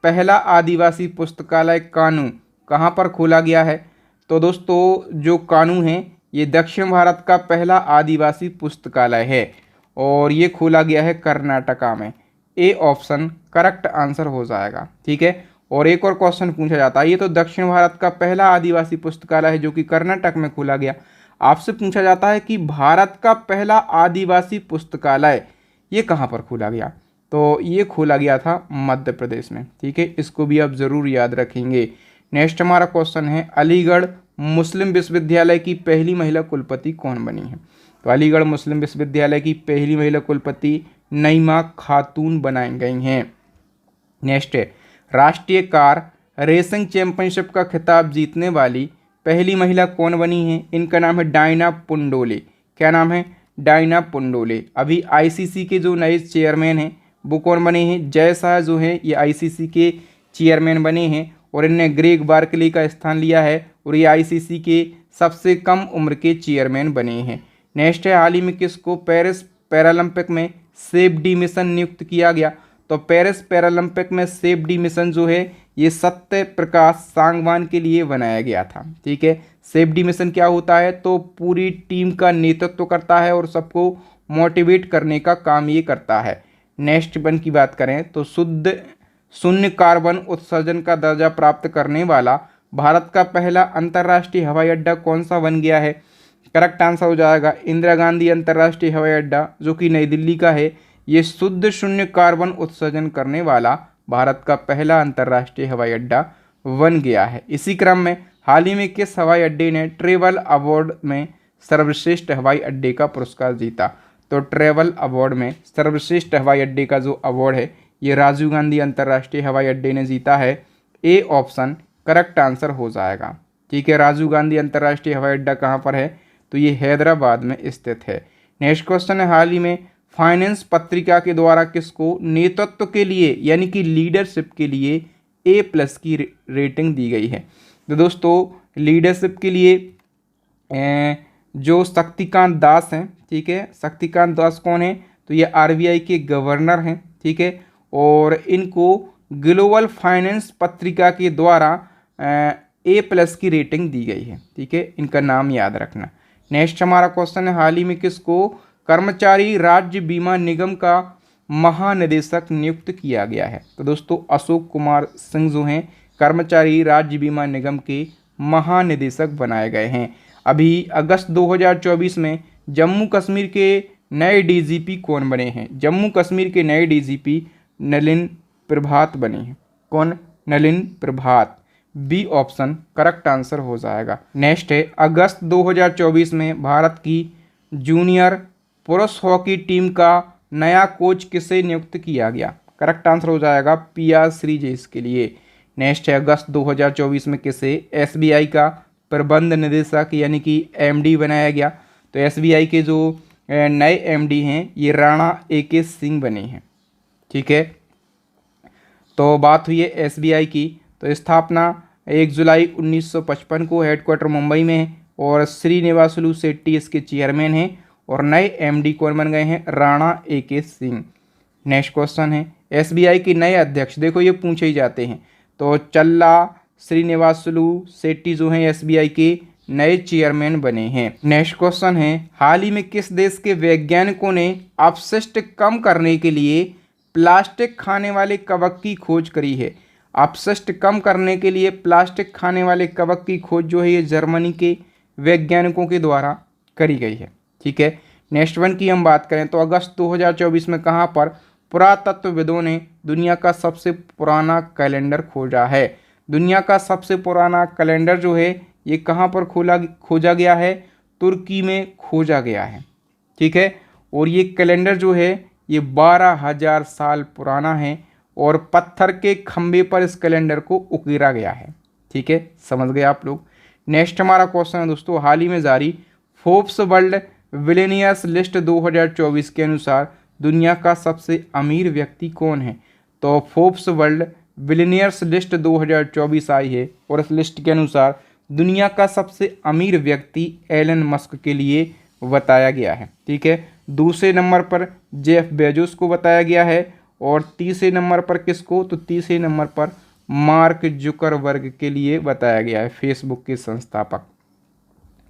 पहला आदिवासी पुस्तकालय कानू कहाँ पर खोला गया है? तो दोस्तों जो कानू है ये दक्षिण भारत का पहला आदिवासी पुस्तकालय है और ये खोला गया है कर्नाटका में। ए ऑप्शन करेक्ट आंसर हो जाएगा, ठीक है। और एक और क्वेश्चन पूछा जाता है, ये तो दक्षिण भारत का पहला आदिवासी पुस्तकालय है जो कि कर्नाटक में खोला गया। आपसे पूछा जाता है कि भारत का पहला आदिवासी पुस्तकालय ये कहाँ पर खोला गया? तो ये खोला गया था मध्य प्रदेश में, ठीक है। इसको भी आप ज़रूर याद रखेंगे। नेक्स्ट हमारा क्वेश्चन है, अलीगढ़ मुस्लिम विश्वविद्यालय की पहली महिला कुलपति कौन बनी है? तो अलीगढ़ मुस्लिम विश्वविद्यालय की पहली महिला कुलपति नईमा खातून बनाई गई हैं। नेक्स्ट है, राष्ट्रीय कार रेसिंग चैंपियनशिप का खिताब जीतने वाली पहली महिला कौन बनी है? इनका नाम है डायना पुंडोले। क्या नाम है? डायना पुंडोले। अभी आईसीसी के जो नए चेयरमैन हैं वो कौन बने हैं? जयशाह जो हैं ये आईसीसी के चेयरमैन बने हैं और इनने ग्रेग बार्कले का स्थान लिया है और ये आईसीसी के सबसे कम उम्र के चेयरमैन बने हैं। नेक्स्ट है, हाल ही में किसको पेरिस पैरालंपिक में सेफ डी मिशन नियुक्त किया गया? तो पेरिस पैरालंपिक में सेफ डी मिशन जो है ये सत्य प्रकाश सांगवान के लिए बनाया गया था, ठीक है। सेफ डी मिशन क्या होता है? तो पूरी टीम का नेतृत्व करता है और सबको मोटिवेट करने का काम ये करता है। नेक्स्ट वन की बात करें तो शुद्ध शून्य कार्बन उत्सर्जन का दर्जा प्राप्त करने वाला भारत का पहला अंतर्राष्ट्रीय हवाई अड्डा कौन सा बन गया है? करेक्ट आंसर हो जाएगा इंदिरा गांधी अंतर्राष्ट्रीय हवाई अड्डा जो कि नई दिल्ली का है। ये शुद्ध शून्य कार्बन उत्सर्जन करने वाला भारत का पहला अंतर्राष्ट्रीय हवाई अड्डा बन गया है। इसी क्रम में हाल ही में किस हवाई अड्डे ने ट्रेवल अवार्ड में सर्वश्रेष्ठ हवाई अड्डे का पुरस्कार जीता? तो ट्रेवल अवार्ड में सर्वश्रेष्ठ हवाई अड्डे का जो अवार्ड है ये राजीव गांधी अंतर्राष्ट्रीय हवाई अड्डे ने जीता है। ए ऑप्शन करेक्ट आंसर हो जाएगा, ठीक है। राजीव गांधी अंतर्राष्ट्रीय हवाई अड्डा कहाँ पर है? तो ये हैदराबाद में स्थित है। नेक्स्ट क्वेश्चन है, हाल ही में फाइनेंस पत्रिका के द्वारा किसको नेतृत्व के लिए यानी कि लीडरशिप के लिए A+ की रेटिंग दी गई है? तो दोस्तों लीडरशिप के लिए जो शक्तिकांत दास हैं, ठीक है। शक्तिकांत दास कौन है? तो ये आरबीआई के गवर्नर हैं, ठीक है। और इनको ग्लोबल फाइनेंस पत्रिका के द्वारा A+ की रेटिंग दी गई है, ठीक है। इनका नाम याद रखना। नेक्स्ट हमारा क्वेश्चन है, हाल ही में किसको कर्मचारी राज्य बीमा निगम का महानिदेशक नियुक्त किया गया है? तो दोस्तों अशोक कुमार सिंह जो हैं कर्मचारी राज्य बीमा निगम के महानिदेशक बनाए गए हैं। अभी अगस्त 2024 में जम्मू कश्मीर के नए डीजीपी कौन बने हैं? जम्मू कश्मीर के नए डीजीपी नलिन प्रभात बने हैं। कौन? नलिन प्रभात। बी ऑप्शन करेक्ट आंसर हो जाएगा। नेक्स्ट है, अगस्त 2024 में भारत की जूनियर पुरुष हॉकी टीम का नया कोच किसे नियुक्त किया गया? करेक्ट आंसर हो जाएगा PR श्रीजेश के लिए। नेक्स्ट है, अगस्त 2024 में किसे SBI का प्रबंध निदेशक यानी कि MD बनाया गया? तो SBI के जो नए MD हैं ये राणा AK सिंह बने हैं, ठीक है। तो बात हुई है एसबीआई की, तो स्थापना 1 जुलाई 1955 को, हेडक्वार्टर मुंबई में है और श्रीनिवासलू शेट्टी इसके चेयरमैन हैं और नए एमडी कौन बन गए हैं, Rana A K. Singh. Next question है एसबीआई के नए अध्यक्ष, देखो ये पूछे ही जाते हैं, तो चल्ला श्रीनिवासलू शेट्टी जो हैं एसबीआई के नए चेयरमैन बने हैं। नेक्स्ट क्वेश्चन है हाल ही में किस देश के वैज्ञानिकों ने अपशिष्ट कम करने के लिए प्लास्टिक खाने वाले कवक की खोज करी है। अपशिष्ट कम करने के लिए प्लास्टिक खाने वाले कवक की खोज जो है ये जर्मनी के वैज्ञानिकों के द्वारा करी गई है। ठीक है, नेक्स्ट वन की हम बात करें तो अगस्त 2024 में कहाँ पर पुरातत्वविदों ने दुनिया का सबसे पुराना कैलेंडर खोजा है। दुनिया का सबसे पुराना कैलेंडर जो है ये कहाँ पर खोजा गया है, तुर्की में खोजा गया है। ठीक है, और ये कैलेंडर जो है ये 12,000 साल पुराना है और पत्थर के खंभे पर इस कैलेंडर को उकेरा गया है। ठीक है, समझ गए आप लोग। नेक्स्ट हमारा क्वेश्चन है दोस्तों, हाल ही में जारी फोर्ब्स वर्ल्ड बिलियनियर्स लिस्ट 2024 के अनुसार दुनिया का सबसे अमीर व्यक्ति कौन है। तो फोर्ब्स वर्ल्ड बिलियनियर्स लिस्ट 2024 आई है और इस लिस्ट के अनुसार दुनिया का सबसे अमीर व्यक्ति एलन मस्क के लिए बताया गया है। ठीक है, दूसरे नंबर पर जेफ बेजोस को बताया गया है और तीसरे नंबर पर किसको, तो तीसरे नंबर पर मार्क जुकरबर्ग के लिए बताया गया है, फेसबुक के संस्थापक।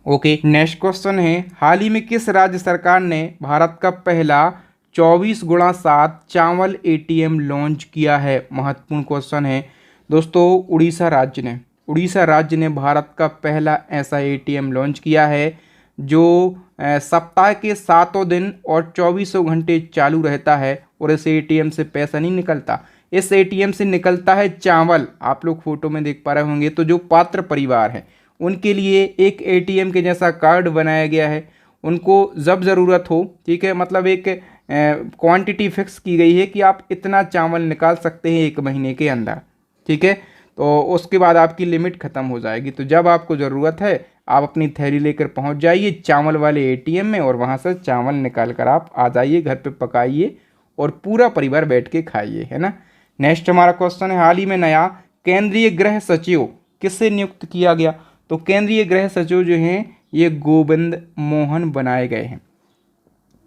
ओके, नेक्स्ट क्वेश्चन है हाल ही में किस राज्य सरकार ने भारत का पहला 24x7 चावल एटीएम लॉन्च किया है। महत्वपूर्ण क्वेश्चन है दोस्तों, उड़ीसा राज्य ने भारत का पहला ऐसा एटीएम लॉन्च किया है जो सप्ताह के 7 दिन और 24 घंटे चालू रहता है और इस एटीएम से पैसा नहीं निकलता, इस एटीएम से निकलता है चावल। आप लोग फोटो में देख पा रहे होंगे, तो जो पात्र परिवार है उनके लिए एक एटीएम के जैसा कार्ड बनाया गया है, उनको जब ज़रूरत हो, ठीक है, मतलब एक क्वांटिटी फिक्स की गई है कि आप इतना चावल निकाल सकते हैं 1 महीने के अंदर। ठीक है, तो उसके बाद आपकी लिमिट ख़त्म हो जाएगी, तो जब आपको ज़रूरत है आप अपनी थैली लेकर पहुंच जाइए चावल वाले एटीएम में और वहां से चावल निकाल कर आप आ जाइए, घर पे पकाइए और पूरा परिवार बैठ के खाइए, है ना। नेक्स्ट हमारा क्वेश्चन है हाल ही में नया केंद्रीय गृह सचिव किससे नियुक्त किया गया। तो केंद्रीय गृह सचिव जो हैं ये गोविंद मोहन बनाए गए हैं।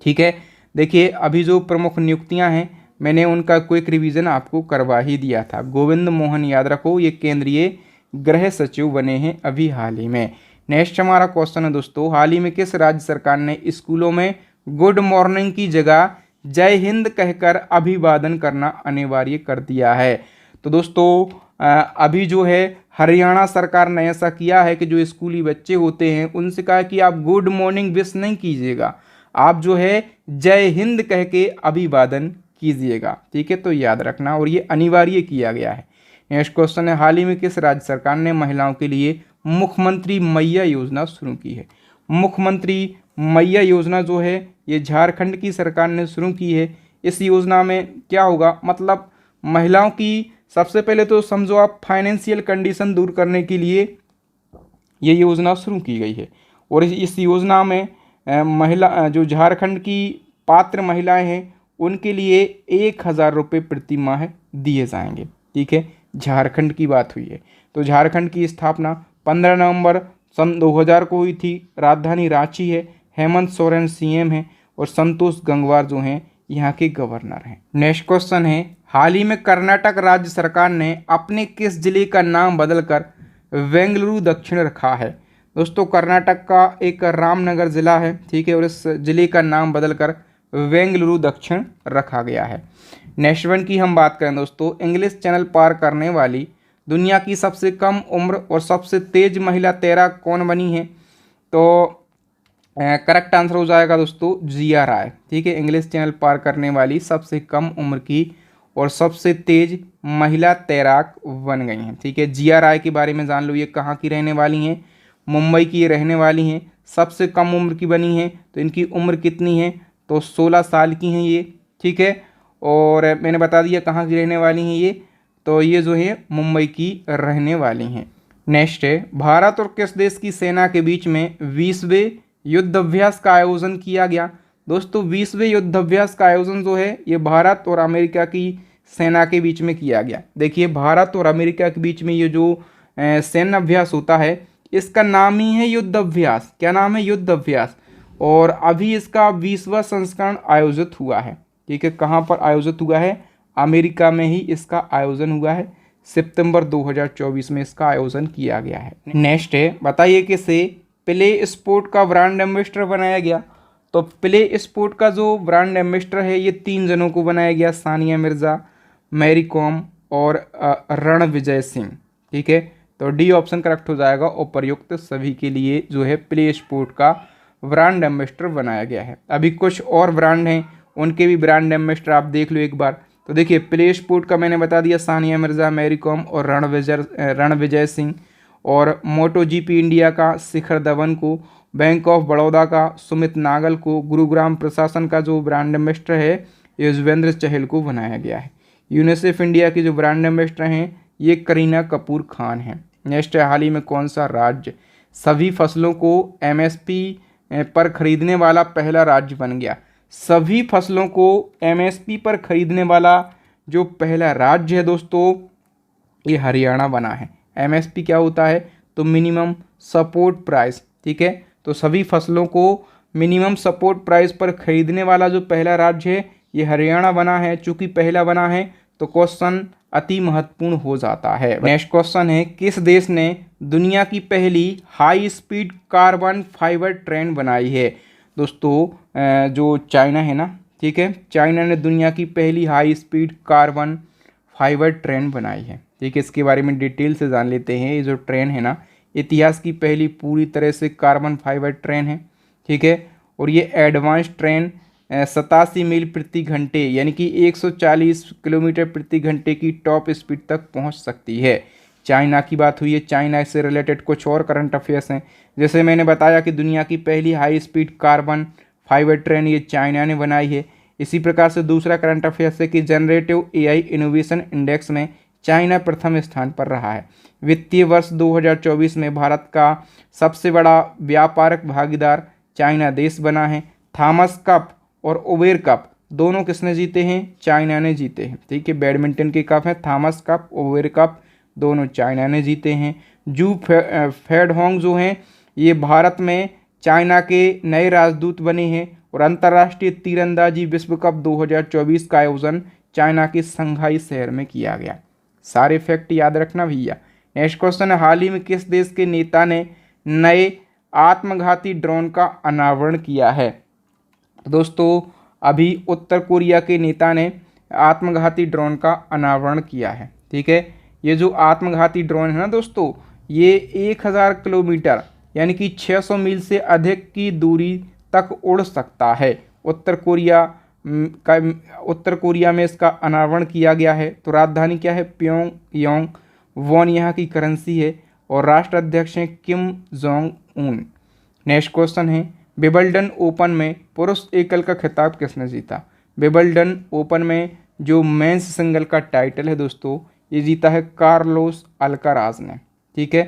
ठीक है, देखिए अभी जो प्रमुख नियुक्तियां हैं मैंने उनका क्विक रिवीजन आपको करवा ही दिया था। गोविंद मोहन याद रखो, ये केंद्रीय गृह सचिव बने हैं अभी हाल ही में। नेक्स्ट हमारा क्वेश्चन है दोस्तों, हाल ही में किस राज्य सरकार ने स्कूलों में गुड मॉर्निंग की जगह जय हिंद कहकर अभिवादन करना अनिवार्य कर दिया है। तो दोस्तों अभी जो है हरियाणा सरकार ने ऐसा किया है कि जो स्कूली बच्चे होते हैं उनसे कहा कि आप गुड मॉर्निंग विश नहीं कीजिएगा, आप जो है जय हिंद कह के अभिवादन कीजिएगा। ठीक है, तो याद रखना, और ये अनिवार्य किया गया है। नेक्स्ट क्वेश्चन है हाल ही में किस राज्य सरकार ने महिलाओं के लिए मुख्यमंत्री मैया योजना शुरू की है। मुख्यमंत्री मैया योजना जो है ये झारखंड की सरकार ने शुरू की है। इस योजना में क्या होगा, मतलब महिलाओं की सबसे पहले तो समझो आप फाइनेंशियल कंडीशन दूर करने के लिए ये योजना शुरू की गई है और इस योजना में महिला जो झारखंड की पात्र महिलाएं हैं उनके लिए 1,000 रुपये प्रति माह दिए जाएंगे। ठीक है, झारखंड की बात हुई है। तो झारखंड की स्थापना 15 नवंबर सन 2000 को हुई थी। राजधानी रांची है, हेमंत सोरेन सीएम हैं और संतोष गंगवार जो हैं यहाँ के गवर्नर हैं। नेक्स्ट क्वेश्चन है हाल ही में कर्नाटक राज्य सरकार ने अपने किस जिले का नाम बदलकर बेंगलुरु दक्षिण रखा है। दोस्तों कर्नाटक का एक रामनगर ज़िला है, ठीक है, और इस ज़िले का नाम बदलकर बेंगलुरु दक्षिण रखा गया है। नेक्स्ट वन की हम बात करें दोस्तों, इंग्लिश चैनल पार करने वाली दुनिया की सबसे कम उम्र और सबसे तेज महिला तैराक कौन बनी है। तो करेक्ट आंसर हो जाएगा दोस्तों जिया राय। ठीक है, इंग्लिश चैनल पार करने वाली सबसे कम उम्र की और सबसे तेज महिला तैराक बन गई हैं। ठीक है, जिया राय के बारे में जान लो, ये कहाँ की रहने वाली हैं, मुंबई की रहने वाली हैं, सबसे कम उम्र की बनी हैं। तो इनकी उम्र कितनी है, तो 16 साल की हैं ये। ठीक है, और मैंने बता दिया कहाँ की रहने वाली हैं ये, तो ये जो है मुंबई की रहने वाली हैं। नेक्स्ट है भारत और किस देश की सेना के बीच में 20वें युद्धाभ्यास का आयोजन किया गया। दोस्तों 20वें युद्धाभ्यास का आयोजन जो है ये भारत और अमेरिका की सेना के बीच में किया गया। देखिए भारत और अमेरिका के बीच में ये जो सैन्य अभ्यास होता है इसका नाम ही है युद्ध अभ्यास। क्या नाम है? युद्ध अभ्यास। और अभी इसका 20वां संस्करण आयोजित हुआ है। ठीक है, कहाँ पर आयोजित हुआ है? अमेरिका में ही इसका आयोजन हुआ है। सितंबर 2024 में इसका आयोजन किया गया है। नेक्स्ट है, बताइए किसे प्ले स्पोर्ट का ब्रांड एम्बेसडर बनाया गया? तो प्ले स्पोर्ट का जो ब्रांड एम्बेसडर है ये 3 जनों को बनाया गया, सानिया मिर्जा, मैरी कॉम और रणविजय सिंह। ठीक है, तो डी ऑप्शन करेक्ट हो जाएगा। उपर्युक्त सभी के लिए जो है प्ले स्पोर्ट का ब्रांड एम्बेसडर बनाया गया है। अभी कुछ और ब्रांड हैं, उनके भी ब्रांड एम्बेसडर आप देख लो एक बार। तो देखिए प्ले स्पोर्ट का मैंने बता दिया, सानिया मिर्जा, मैरी कॉम और रणविजय सिंह। और मोटो जीपी इंडिया का शिखर धवन को, बैंक ऑफ बड़ौदा का सुमित नागल को, गुरुग्राम प्रशासन का जो ब्रांड एम्बेसडर है युजवेंद्र चहल को बनाया गया है। यूनिसेफ इंडिया के जो ब्रांड एम्बेसडर हैं ये करीना कपूर खान हैं। नेक्स्ट है, हाल ही में कौन सा राज्य सभी फसलों को एमएसपी पर खरीदने वाला पहला राज्य बन गया? सभी फसलों को एमएसपी पर खरीदने वाला जो पहला राज्य है दोस्तों ये हरियाणा बना है। एमएसपी क्या होता है? तो मिनिमम सपोर्ट प्राइस। ठीक है, तो सभी फसलों को मिनिमम सपोर्ट प्राइस पर खरीदने वाला जो पहला राज्य है ये हरियाणा बना है। चूंकि पहला बना है तो क्वेश्चन अति महत्वपूर्ण हो जाता है। नेक्स्ट क्वेश्चन है, किस देश ने दुनिया की पहली high speed carbon fibre train बनाई है? दोस्तों जो चाइना है ना, ठीक है, चाइना ने दुनिया की पहली high speed carbon fibre train बनाई है। ठीक है, इसके बारे में डिटेल से जान लेते हैं। ये जो ट्रेन है ना, इतिहास की पहली पूरी तरह से कार्बन फाइबर ट्रेन है। ठीक है, और ये एडवांस ट्रेन 87 मील प्रति घंटे यानी कि 140 किलोमीटर प्रति घंटे की टॉप स्पीड तक पहुंच सकती है। चाइना की बात हुई है, चाइना से रिलेटेड कुछ और करंट अफेयर्स हैं। जैसे मैंने बताया कि दुनिया की पहली high speed carbon fibre train ये चाइना ने बनाई है। इसी प्रकार से दूसरा करंट अफेयर्स है कि जनरेटिव एआई इनोवेशन इंडेक्स में चाइना प्रथम स्थान पर रहा है। वित्तीय वर्ष 2024 में भारत का सबसे बड़ा व्यापारिक भागीदार चाइना देश बना है। थॉमस कप और उबेर कप दोनों किसने जीते हैं? चाइना ने जीते हैं। ठीक है, बैडमिंटन के कप हैं थॉमस कप, उबेर कप, दोनों चाइना ने जीते हैं। जू फेडहोंग जो हैं ये भारत में चाइना के नए राजदूत बने हैं। और अंतर्राष्ट्रीय तीरंदाजी विश्व कप 2024 का आयोजन चाइना के शंघाई शहर में किया गया। सारे फैक्ट याद रखना भैया। नेक्स्ट क्वेश्चन है, हाल ही में किस देश के नेता ने नए आत्मघाती ड्रोन का अनावरण किया है? दोस्तों अभी उत्तर कोरिया के नेता ने आत्मघाती ड्रोन का अनावरण किया है। ठीक है, ये जो आत्मघाती ड्रोन है ना दोस्तों, ये 1000 किलोमीटर यानी कि 600 मील से अधिक की दूरी तक उड़ सकता है। उत्तर कोरिया में इसका अनावरण किया गया है। तो राजधानी क्या है? प्योंगयांग। वॉन यहाँ की करेंसी है और राष्ट्राध्यक्ष हैं Kim Jong Un. Next question है, विंबलडन ओपन में पुरुष एकल का खिताब किसने जीता? विंबलडन ओपन में जो मेंस सिंगल का टाइटल है दोस्तों ये जीता है कार्लोस अल्काराज ने। ठीक है,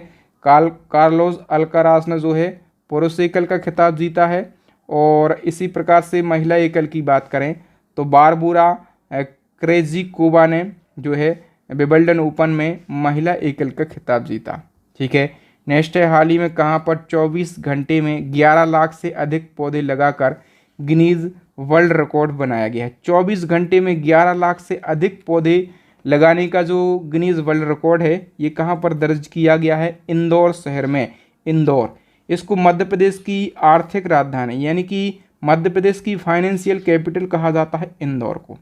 कार्लोस अल्काराज ने जो है पुरुष एकल का खिताब जीता है। और इसी प्रकार से महिला एकल की बात करें तो बारबोरा क्रेजिकोवा ने जो है विंबलडन ओपन में महिला एकल का खिताब जीता। ठीक है, नेक्स्ट है, हाल ही में कहाँ पर 24 घंटे में 11 लाख से अधिक पौधे लगाकर गिनीज वर्ल्ड रिकॉर्ड बनाया गया है? 24 घंटे में 11 लाख से अधिक पौधे लगाने का जो गिनीज वर्ल्ड रिकॉर्ड है ये कहाँ पर दर्ज किया गया है? इंदौर शहर में। इंदौर, इसको मध्य प्रदेश की आर्थिक राजधानी यानी कि मध्य प्रदेश की फाइनेंशियल कैपिटल कहा जाता है इंदौर को।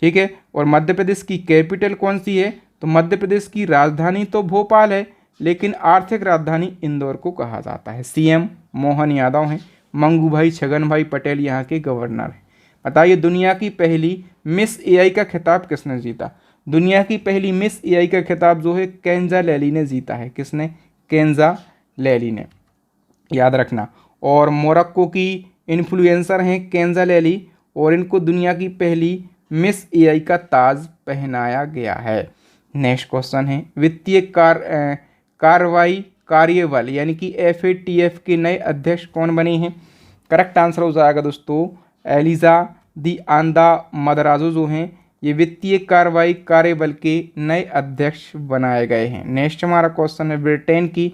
ठीक है, और मध्य प्रदेश की कैपिटल कौन सी है? तो मध्य प्रदेश की राजधानी तो भोपाल है लेकिन आर्थिक राजधानी इंदौर को कहा जाता है। सीएम मोहन यादव हैं, मंगू भाई छगन भाई पटेल यहाँ के गवर्नर हैं। बताइए दुनिया की पहली मिस एआई का खिताब किसने जीता? दुनिया की पहली मिस एआई का खिताब जो है केंजा लैली ने जीता है। किसने? केंजा लैली ने, याद रखना। और मोरक्को की इन्फ्लुएंसर हैं केंजा लैली और इनको दुनिया की पहली मिस एआई का ताज पहनाया गया है। नेक्स्ट क्वेश्चन है, वित्तीय कार्रवाई कार्यबल यानी कि FATF के नए अध्यक्ष कौन बने हैं? करेक्ट आंसर हो जाएगा दोस्तों एलिजा दी आंदा मदराजो जो हैं ये वित्तीय कार्रवाई कार्यबल के नए अध्यक्ष बनाए गए हैं। नेक्स्ट हमारा क्वेश्चन है, ब्रिटेन की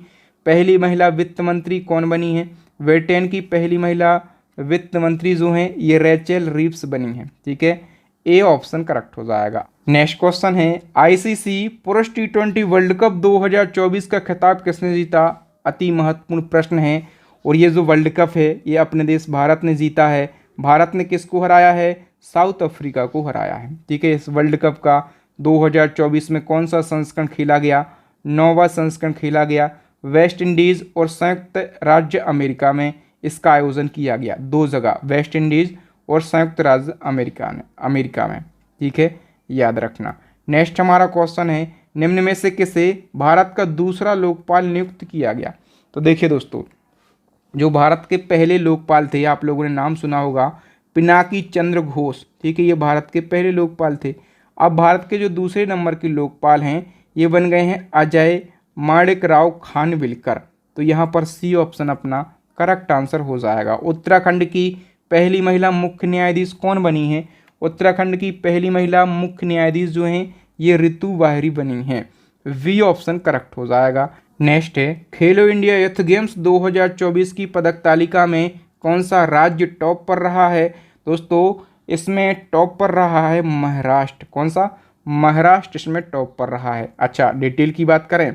पहली महिला वित्त मंत्री कौन बनी है? ब्रिटेन की पहली महिला वित्त मंत्री जो हैं ये रेचल रीव्स बनी है। ठीक है, ए ऑप्शन करेक्ट हो जाएगा। नेक्स्ट क्वेश्चन है, आईसीसी पुरुष टी20 वर्ल्ड कप 2024 का खिताब किसने जीता? अति महत्वपूर्ण प्रश्न है। और ये जो वर्ल्ड कप है ये अपने देश भारत ने जीता है। भारत ने किसको हराया है? साउथ अफ्रीका को हराया है। ठीक है, इस वर्ल्ड कप का 2024 में कौन सा संस्करण खेला गया? 9वां संस्करण खेला गया। वेस्ट इंडीज़ और संयुक्त राज्य अमेरिका में इसका आयोजन किया गया, 2 जगह, वेस्ट इंडीज़ और संयुक्त राज्य अमेरिका में। ठीक है, याद रखना। नेक्स्ट हमारा क्वेश्चन है, निम्न में से किसे भारत का दूसरा लोकपाल नियुक्त किया गया? तो देखिए दोस्तों, जो भारत के पहले लोकपाल थे आप लोगों ने नाम सुना होगा, पिनाकी चंद्र घोष। ठीक है, ये भारत के पहले लोकपाल थे। अब भारत के जो दूसरे नंबर के लोकपाल हैं ये बन गए हैं अजय माणिकराव खानविलकर। तो यहाँ पर सी ऑप्शन अपना करेक्ट आंसर हो जाएगा। उत्तराखंड की पहली महिला मुख्य न्यायाधीश कौन बनी है? उत्तराखंड की पहली महिला मुख्य न्यायाधीश जो हैं ये ऋतु वाहिरी बनी हैं। वी ऑप्शन करेक्ट हो जाएगा। नेक्स्ट है, खेलो इंडिया यूथ गेम्स 2024 की पदक तालिका में कौन सा राज्य टॉप पर रहा है? दोस्तों इसमें टॉप पर रहा है महाराष्ट्र। कौन सा? महाराष्ट्र इसमें टॉप पर रहा है। अच्छा, डिटेल की बात करें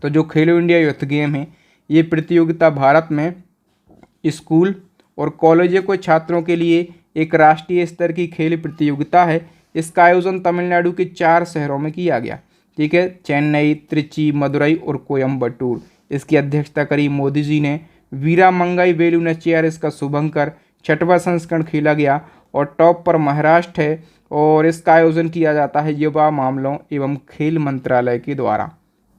तो जो खेलो इंडिया यूथ गेम है ये प्रतियोगिता भारत में स्कूल और कॉलेजों के छात्रों के लिए एक राष्ट्रीय स्तर की खेल प्रतियोगिता है। इसका आयोजन तमिलनाडु के 4 शहरों में किया गया। ठीक है, चेन्नई, त्रिची, मदुरई और कोयम्बटूर। इसकी अध्यक्षता करी मोदी जी ने। वीरामंगाई वेलु नचियार इसका शुभंकर। 6वां संस्करण खेला गया और टॉप पर महाराष्ट्र है और इसका आयोजन किया जाता है युवा मामलों एवं खेल मंत्रालय के द्वारा।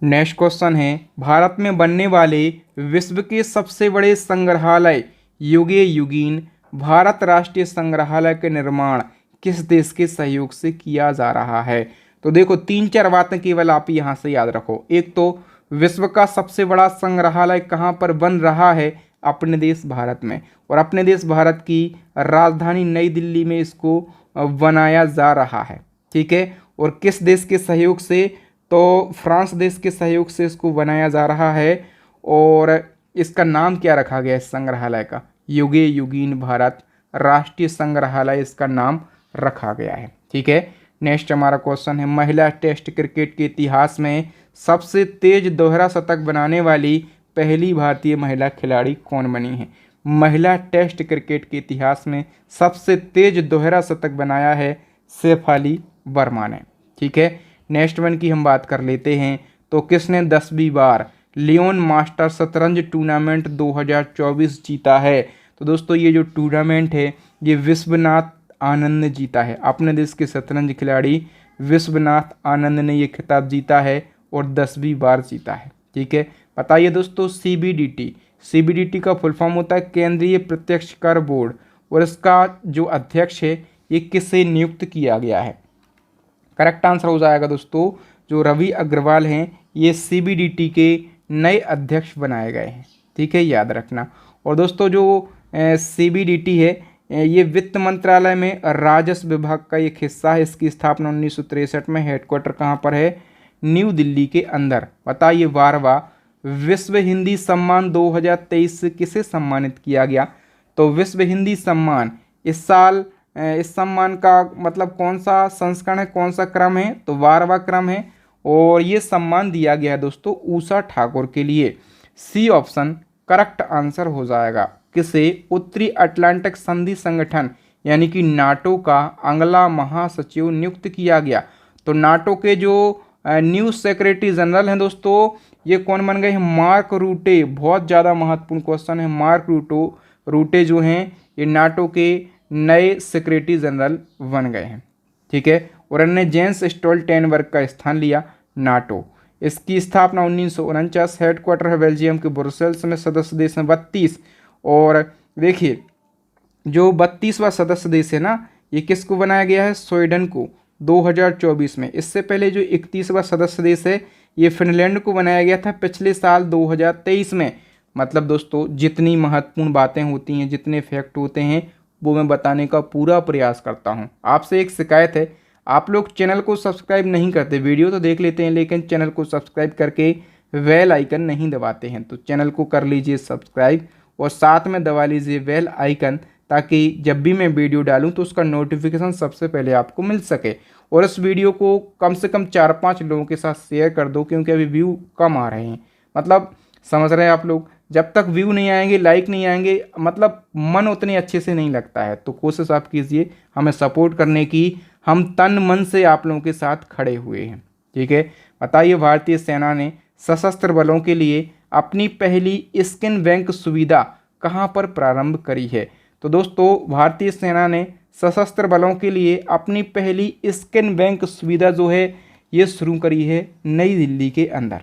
नेक्स्ट क्वेश्चन है, भारत में बनने वाले विश्व के सबसे बड़े संग्रहालय युगे युगीन भारत राष्ट्रीय संग्रहालय के निर्माण किस देश के सहयोग से किया जा रहा है? तो देखो 3-4 बातें केवल आप यहाँ से याद रखो। एक तो विश्व का सबसे बड़ा संग्रहालय कहाँ पर बन रहा है? अपने देश भारत में। और अपने देश भारत की राजधानी नई दिल्ली में इसको बनाया जा रहा है। ठीक है, और किस देश के सहयोग से? तो फ्रांस देश के सहयोग से इसको बनाया जा रहा है। और इसका नाम क्या रखा गया इस संग्रहालय का? युगे युगीन भारत राष्ट्रीय संग्रहालय इसका नाम रखा गया है। ठीक है, नेक्स्ट हमारा क्वेश्चन है, महिला टेस्ट क्रिकेट के इतिहास में सबसे तेज दोहरा शतक बनाने वाली पहली भारतीय महिला खिलाड़ी कौन बनी है? महिला टेस्ट क्रिकेट के इतिहास में सबसे तेज दोहरा शतक बनाया है शेफाली वर्मा ने। ठीक है, नेक्स्ट वन की हम बात कर लेते हैं। तो किसने 10वीं बार लियोन मास्टर शतरंज टूर्नामेंट 2024 जीता है? तो दोस्तों ये जो टूर्नामेंट है ये विश्वनाथ आनंद ने जीता है। अपने देश के शतरंज खिलाड़ी विश्वनाथ आनंद ने ये खिताब जीता है और 10वीं बार जीता है। ठीक है, बताइए दोस्तों, सीबीडीटी का फुल फॉर्म होता है केंद्रीय प्रत्यक्ष कर बोर्ड। और इसका जो अध्यक्ष है ये किससे नियुक्त किया गया है? करेक्ट आंसर हो जाएगा दोस्तों, जो रवि अग्रवाल हैं ये सीबीडीटी के नए अध्यक्ष बनाए गए हैं। ठीक है, याद रखना। और दोस्तों जो सीबीडीटी है ये वित्त मंत्रालय में राजस्व विभाग का एक हिस्सा है। इसकी स्थापना 1963 में। हेडक्वार्टर कहाँ पर है? न्यू दिल्ली के अंदर। बताइए 12वां विश्व हिंदी सम्मान 2023 से किसे सम्मानित किया गया? तो विश्व हिंदी सम्मान इस साल इस सम्मान का मतलब कौन सा संस्करण है, कौन सा क्रम है? तो 12वां क्रम है। और ये सम्मान दिया गया है दोस्तों उषा ठाकुर के लिए। सी ऑप्शन करेक्ट आंसर हो जाएगा। किसे? उत्तरी अटलांटिक संधि संगठन यानी कि नाटो का अगला महासचिव नियुक्त किया गया। तो नाटो के जो न्यू सेक्रेटरी जनरल हैं दोस्तों ये कौन बन गए हैं? मार्क रूटे। बहुत ज़्यादा महत्वपूर्ण क्वेश्चन है। मार्क रूटे जो हैं ये नाटो के नए सेक्रेटरी जनरल बन गए हैं। ठीक है, और इन्होंने जेंस स्टोल्टेनबर्ग का स्थान लिया नाटो। इसकी स्थापना 1949। हेडक्वार्टर है बेल्जियम के ब्रुसेल्स में। सदस्य देश हैं 32। और देखिए जो 32वां सदस्य देश है ना ये किसको बनाया गया है? स्वीडन को 2024 में। इससे पहले जो 31वां सदस्य देश है ये फिनलैंड को बनाया गया था पिछले साल 2023 में। मतलब दोस्तों जितनी महत्वपूर्ण बातें होती हैं, जितने फैक्ट होते हैं वो मैं बताने का पूरा प्रयास करता हूं। आपसे एक शिकायत है, आप लोग चैनल को सब्सक्राइब नहीं करते, वीडियो तो देख लेते हैं लेकिन चैनल को सब्सक्राइब करके बेल आइकन नहीं दबाते हैं। तो चैनल को कर लीजिए सब्सक्राइब और साथ में दबा लीजिए बेल आइकन, ताकि जब भी मैं वीडियो डालूं तो उसका नोटिफिकेशन सबसे पहले आपको मिल सके। और इस वीडियो को कम से कम 4-5 लोगों के साथ शेयर कर दो, क्योंकि अभी व्यू कम आ रहे हैं। मतलब समझ रहे हैं आप लोग, जब तक व्यू नहीं आएंगे, लाइक नहीं आएंगे, मतलब मन उतने अच्छे से नहीं लगता है। तो कोशिश आप कीजिए हमें सपोर्ट करने की, हम तन मन से आप लोगों के साथ खड़े हुए हैं। ठीक है, बताइए भारतीय सेना ने सशस्त्र बलों के लिए अपनी पहली स्किन बैंक सुविधा कहाँ पर प्रारंभ करी है? तो दोस्तों भारतीय सेना ने सशस्त्र बलों के लिए अपनी पहली स्किन बैंक सुविधा जो है ये शुरू करी है नई दिल्ली के अंदर।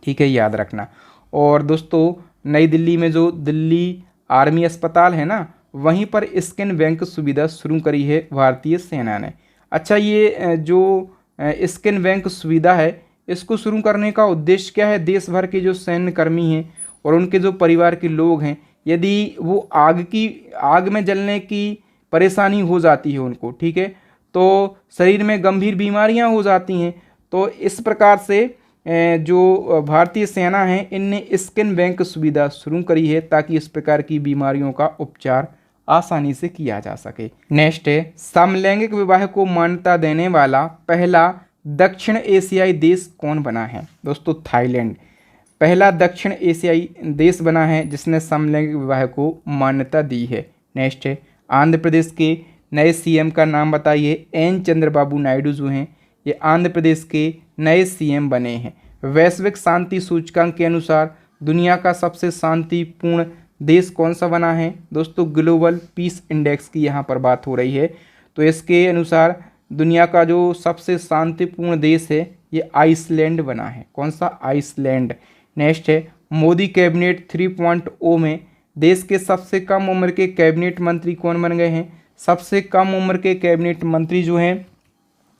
ठीक है, याद रखना। और दोस्तों नई दिल्ली में जो दिल्ली आर्मी अस्पताल है ना, वहीं पर स्किन बैंक सुविधा शुरू करी है भारतीय सेना ने। अच्छा, ये जो स्किन बैंक सुविधा है इसको शुरू करने का उद्देश्य क्या है? देश भर के जो सैन्य कर्मी हैं और उनके जो परिवार के लोग हैं, यदि वो आग में जलने की परेशानी हो जाती है उनको, ठीक है, तो शरीर में गंभीर बीमारियां हो जाती हैं, तो इस प्रकार से जो भारतीय सेना है इनने स्किन बैंक सुविधा शुरू करी है, ताकि इस प्रकार की बीमारियों का उपचार आसानी से किया जा सके। नेक्स्ट है, समलैंगिक विवाह को मान्यता देने वाला पहला दक्षिण एशियाई देश कौन बना है? दोस्तों थाईलैंड पहला दक्षिण एशियाई देश बना है जिसने समलैंगिक विवाह को मान्यता दी है। नेक्स्ट है, आंध्र प्रदेश के नए सीएम का नाम बताइए। एन चंद्रबाबू नायडू जो हैं ये आंध्र प्रदेश के नए सीएम बने हैं। वैश्विक शांति सूचकांक के अनुसार दुनिया का सबसे शांतिपूर्ण देश कौन सा बना है? दोस्तों ग्लोबल पीस इंडेक्स की यहाँ पर बात हो रही है, तो इसके अनुसार दुनिया का जो सबसे शांतिपूर्ण देश है ये आइसलैंड बना है। कौन सा? आइसलैंड। नेक्स्ट है, मोदी कैबिनेट 3.0 में देश के सबसे कम उम्र के कैबिनेट मंत्री कौन बन गए हैं? सबसे कम उम्र के कैबिनेट मंत्री जो हैं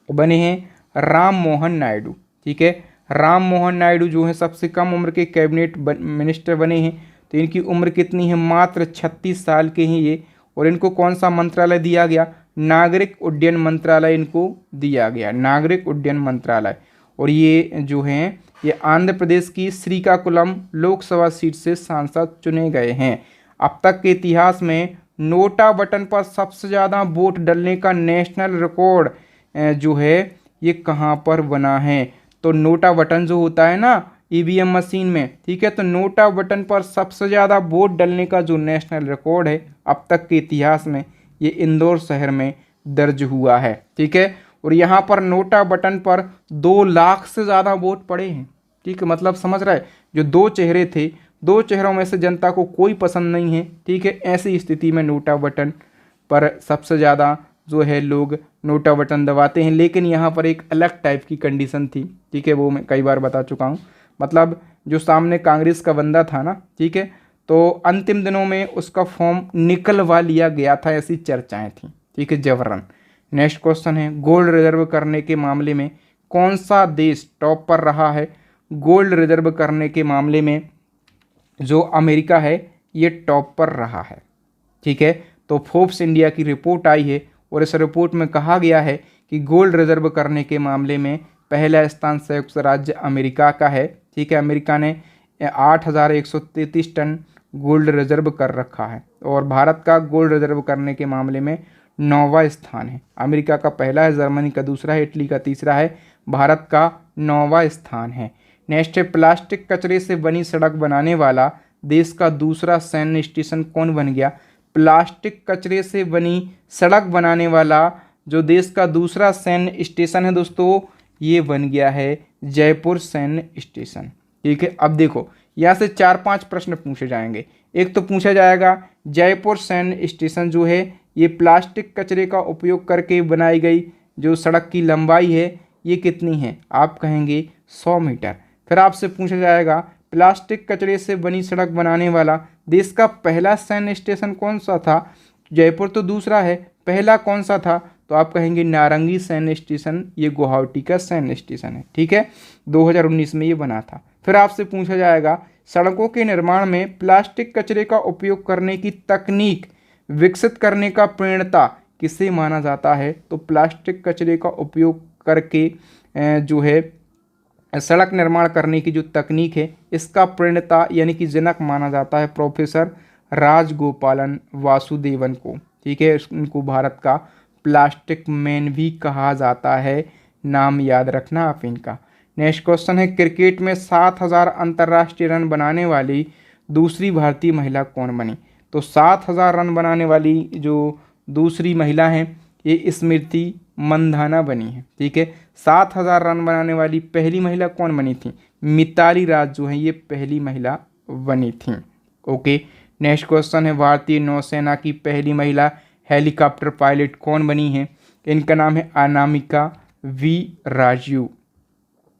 बने हैं राम मोहन नायडू। ठीक है, राम मोहन नायडू जो है सबसे कम उम्र के कैबिनेट मिनिस्टर बने हैं। तो इनकी उम्र कितनी है? मात्र 36 साल के हैं ये। और इनको कौन सा मंत्रालय दिया गया? नागरिक उड्डयन मंत्रालय इनको दिया गया, नागरिक उड्डयन मंत्रालय। और ये जो हैं ये आंध्र प्रदेश की श्रीकाकुलम लोकसभा सीट से सांसद चुने गए हैं। अब तक के इतिहास में नोटा बटन पर सबसे ज़्यादा वोट डलने का नेशनल रिकॉर्ड जो है ये कहाँ पर बना है? तो नोटा बटन जो होता है ना ईवीएम मशीन में, ठीक है, तो नोटा बटन पर सबसे ज़्यादा वोट डलने का जो नेशनल रिकॉर्ड है अब तक के इतिहास में, ये इंदौर शहर में दर्ज हुआ है। ठीक है, और यहाँ पर नोटा बटन पर 2 लाख से ज़्यादा वोट पड़े हैं। ठीक है, मतलब समझ रहा है, जो 2 चेहरे थे, 2 चेहरों में से जनता को कोई पसंद नहीं है। ठीक है, ऐसी स्थिति में नोटा बटन पर सबसे ज़्यादा जो है लोग नोटा बटन दबाते हैं। लेकिन यहाँ पर एक अलग टाइप की कंडीशन थी। ठीक है, वो मैं कई बार बता चुका हूँ। मतलब जो सामने कांग्रेस का बंदा था ना, ठीक है, तो अंतिम दिनों में उसका फॉर्म निकलवा लिया गया था, ऐसी चर्चाएं थी। ठीक है, जबरन। नेक्स्ट क्वेश्चन है, गोल्ड रिजर्व करने के मामले में कौन सा देश टॉप पर रहा है? गोल्ड रिजर्व करने के मामले में जो अमेरिका है ये टॉप पर रहा है। ठीक है, तो फोर्ब्स इंडिया की रिपोर्ट आई है और इस रिपोर्ट में कहा गया है कि गोल्ड रिजर्व करने के मामले में पहला स्थान संयुक्त राज्य अमेरिका का है। ठीक है, अमेरिका ने 8,133 टन गोल्ड रिजर्व कर रखा है और भारत का गोल्ड रिजर्व करने के मामले में 9वां स्थान है। अमेरिका का पहला है, जर्मनी का दूसरा है, इटली का तीसरा है, भारत का 9वां स्थान है। नेक्स्ट है, प्लास्टिक कचरे से बनी सड़क बनाने वाला देश का दूसरा सैन्य स्टेशन कौन बन गया? प्लास्टिक कचरे से बनी सड़क बनाने वाला जो देश का दूसरा सैन्य स्टेशन है दोस्तों, ये बन गया है जयपुर सैन्य स्टेशन। ठीक है, अब देखो यहाँ से 4-5 प्रश्न पूछे जाएंगे। एक तो पूछा जाएगा जयपुर सैन्य स्टेशन जो है ये प्लास्टिक कचरे का उपयोग करके बनाई गई जो सड़क की लंबाई है ये कितनी है? आप कहेंगे 100 मीटर। फिर आपसे पूछा जाएगा प्लास्टिक कचरे से बनी सड़क बनाने वाला देश का पहला सैन्य स्टेशन कौन सा था? जयपुर तो दूसरा है, पहला कौन सा था? तो आप कहेंगे नारंगी सैन्य स्टेशन, ये गुवाहाटी का सैन्य स्टेशन है। ठीक है, 2019 में ये बना था। फिर आपसे पूछा जाएगा सड़कों के निर्माण में प्लास्टिक कचरे का उपयोग करने की तकनीक विकसित करने का प्रणेता किसे माना जाता है? तो प्लास्टिक कचरे का उपयोग करके जो है सड़क निर्माण करने की जो तकनीक है इसका प्रणेता यानी कि जनक माना जाता है प्रोफेसर राजगोपालन वासुदेवन को। ठीक है, इनको भारत का प्लास्टिक मैन भी कहा जाता है, नाम याद रखना आप इनका। नेक्स्ट क्वेश्चन है, क्रिकेट में 7000 अंतर्राष्ट्रीय रन बनाने वाली दूसरी भारतीय महिला कौन बनी? तो 7000 रन बनाने वाली जो दूसरी महिला हैं ये स्मृति मंधाना बनी है। ठीक है, 7000 रन बनाने वाली पहली महिला कौन बनी थी? मिताली राज जो है ये पहली महिला बनी थी। ओके, नेक्स्ट क्वेश्चन है, भारतीय नौसेना की पहली महिला हेलीकॉप्टर पायलट कौन बनी है? इनका नाम है अनामिका वी राजू।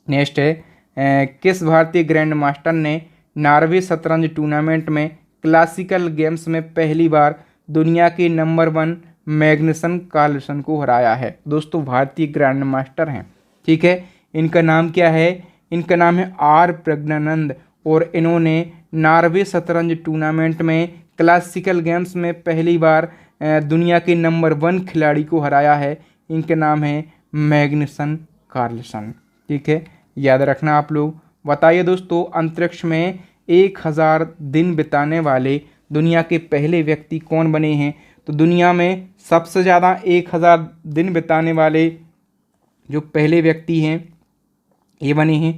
नेक्स्ट है, किस भारतीय ग्रैंड मास्टर ने नॉर्वे शतरंज टूर्नामेंट में क्लासिकल गेम्स में पहली बार दुनिया के नंबर 1 मैग्नसन कार्लसन को हराया है? दोस्तों भारतीय ग्रैंड मास्टर हैं। ठीक है, इनका नाम क्या है? इनका नाम है आर प्रज्ञानंद और इन्होंने नॉर्वे शतरंज टूर्नामेंट में क्लासिकल गेम्स में पहली बार दुनिया के नंबर 1 खिलाड़ी को हराया है। इनका नाम है मैग्नसन कार्लसन। ठीक है, याद रखना आप लोग। बताइए दोस्तों, अंतरिक्ष में 1000 दिन बिताने वाले दुनिया के पहले व्यक्ति कौन बने हैं? तो दुनिया में सबसे ज़्यादा 1000 दिन बिताने वाले जो पहले व्यक्ति हैं ये बने हैं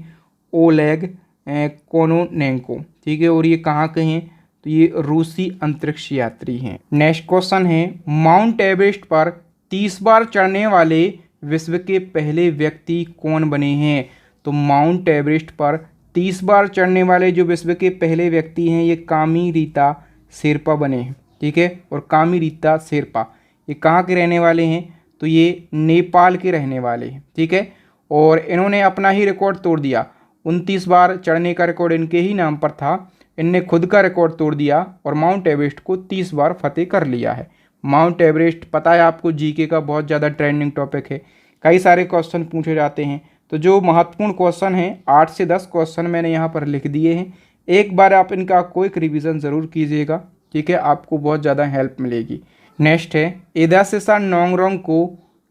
ओलेग कोनोनेंको। ठीक है, और ये कहाँ के हैं? तो ये रूसी अंतरिक्ष यात्री हैं। नेक्स्ट क्वेश्चन है, माउंट एवरेस्ट पर 30 बार चढ़ने वाले विश्व के पहले व्यक्ति कौन बने हैं? तो माउंट एवरेस्ट पर 30 बार चढ़ने वाले जो विश्व के पहले व्यक्ति हैं ये कामी रीता शेरपा बने हैं। ठीक है, और कामी रीता शेरपा ये कहाँ के रहने वाले हैं? तो ये नेपाल के रहने वाले हैं। ठीक है, और इन्होंने अपना ही रिकॉर्ड तोड़ दिया। 29 बार चढ़ने का रिकॉर्ड इनके ही नाम पर था, इनने खुद का रिकॉर्ड तोड़ दिया और माउंट एवरेस्ट को 30 बार फतेह कर लिया है। माउंट एवरेस्ट पता है आपको, जीके का बहुत ज़्यादा ट्रेंडिंग टॉपिक है, कई सारे क्वेश्चन पूछे जाते हैं। तो जो महत्वपूर्ण क्वेश्चन हैं 8 से 10 क्वेश्चन मैंने यहाँ पर लिख दिए हैं, एक बार आप इनका क्विक रिवीजन ज़रूर कीजिएगा। ठीक है, आपको बहुत ज़्यादा हेल्प मिलेगी। नेक्स्ट है, एदासिसा नोंगरोंग को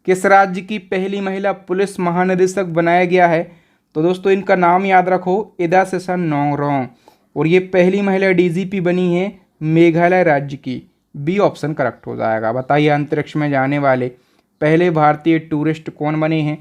किस राज्य की पहली महिला पुलिस महानिदेशक बनाया गया है? तो दोस्तों इनका नाम याद रखो, एदासिसा नोंगरोंग, और ये पहली महिला डीजीपी बनी है मेघालय राज्य की। बी ऑप्शन करेक्ट हो जाएगा। बताइए, अंतरिक्ष में जाने वाले पहले भारतीय टूरिस्ट कौन बने हैं?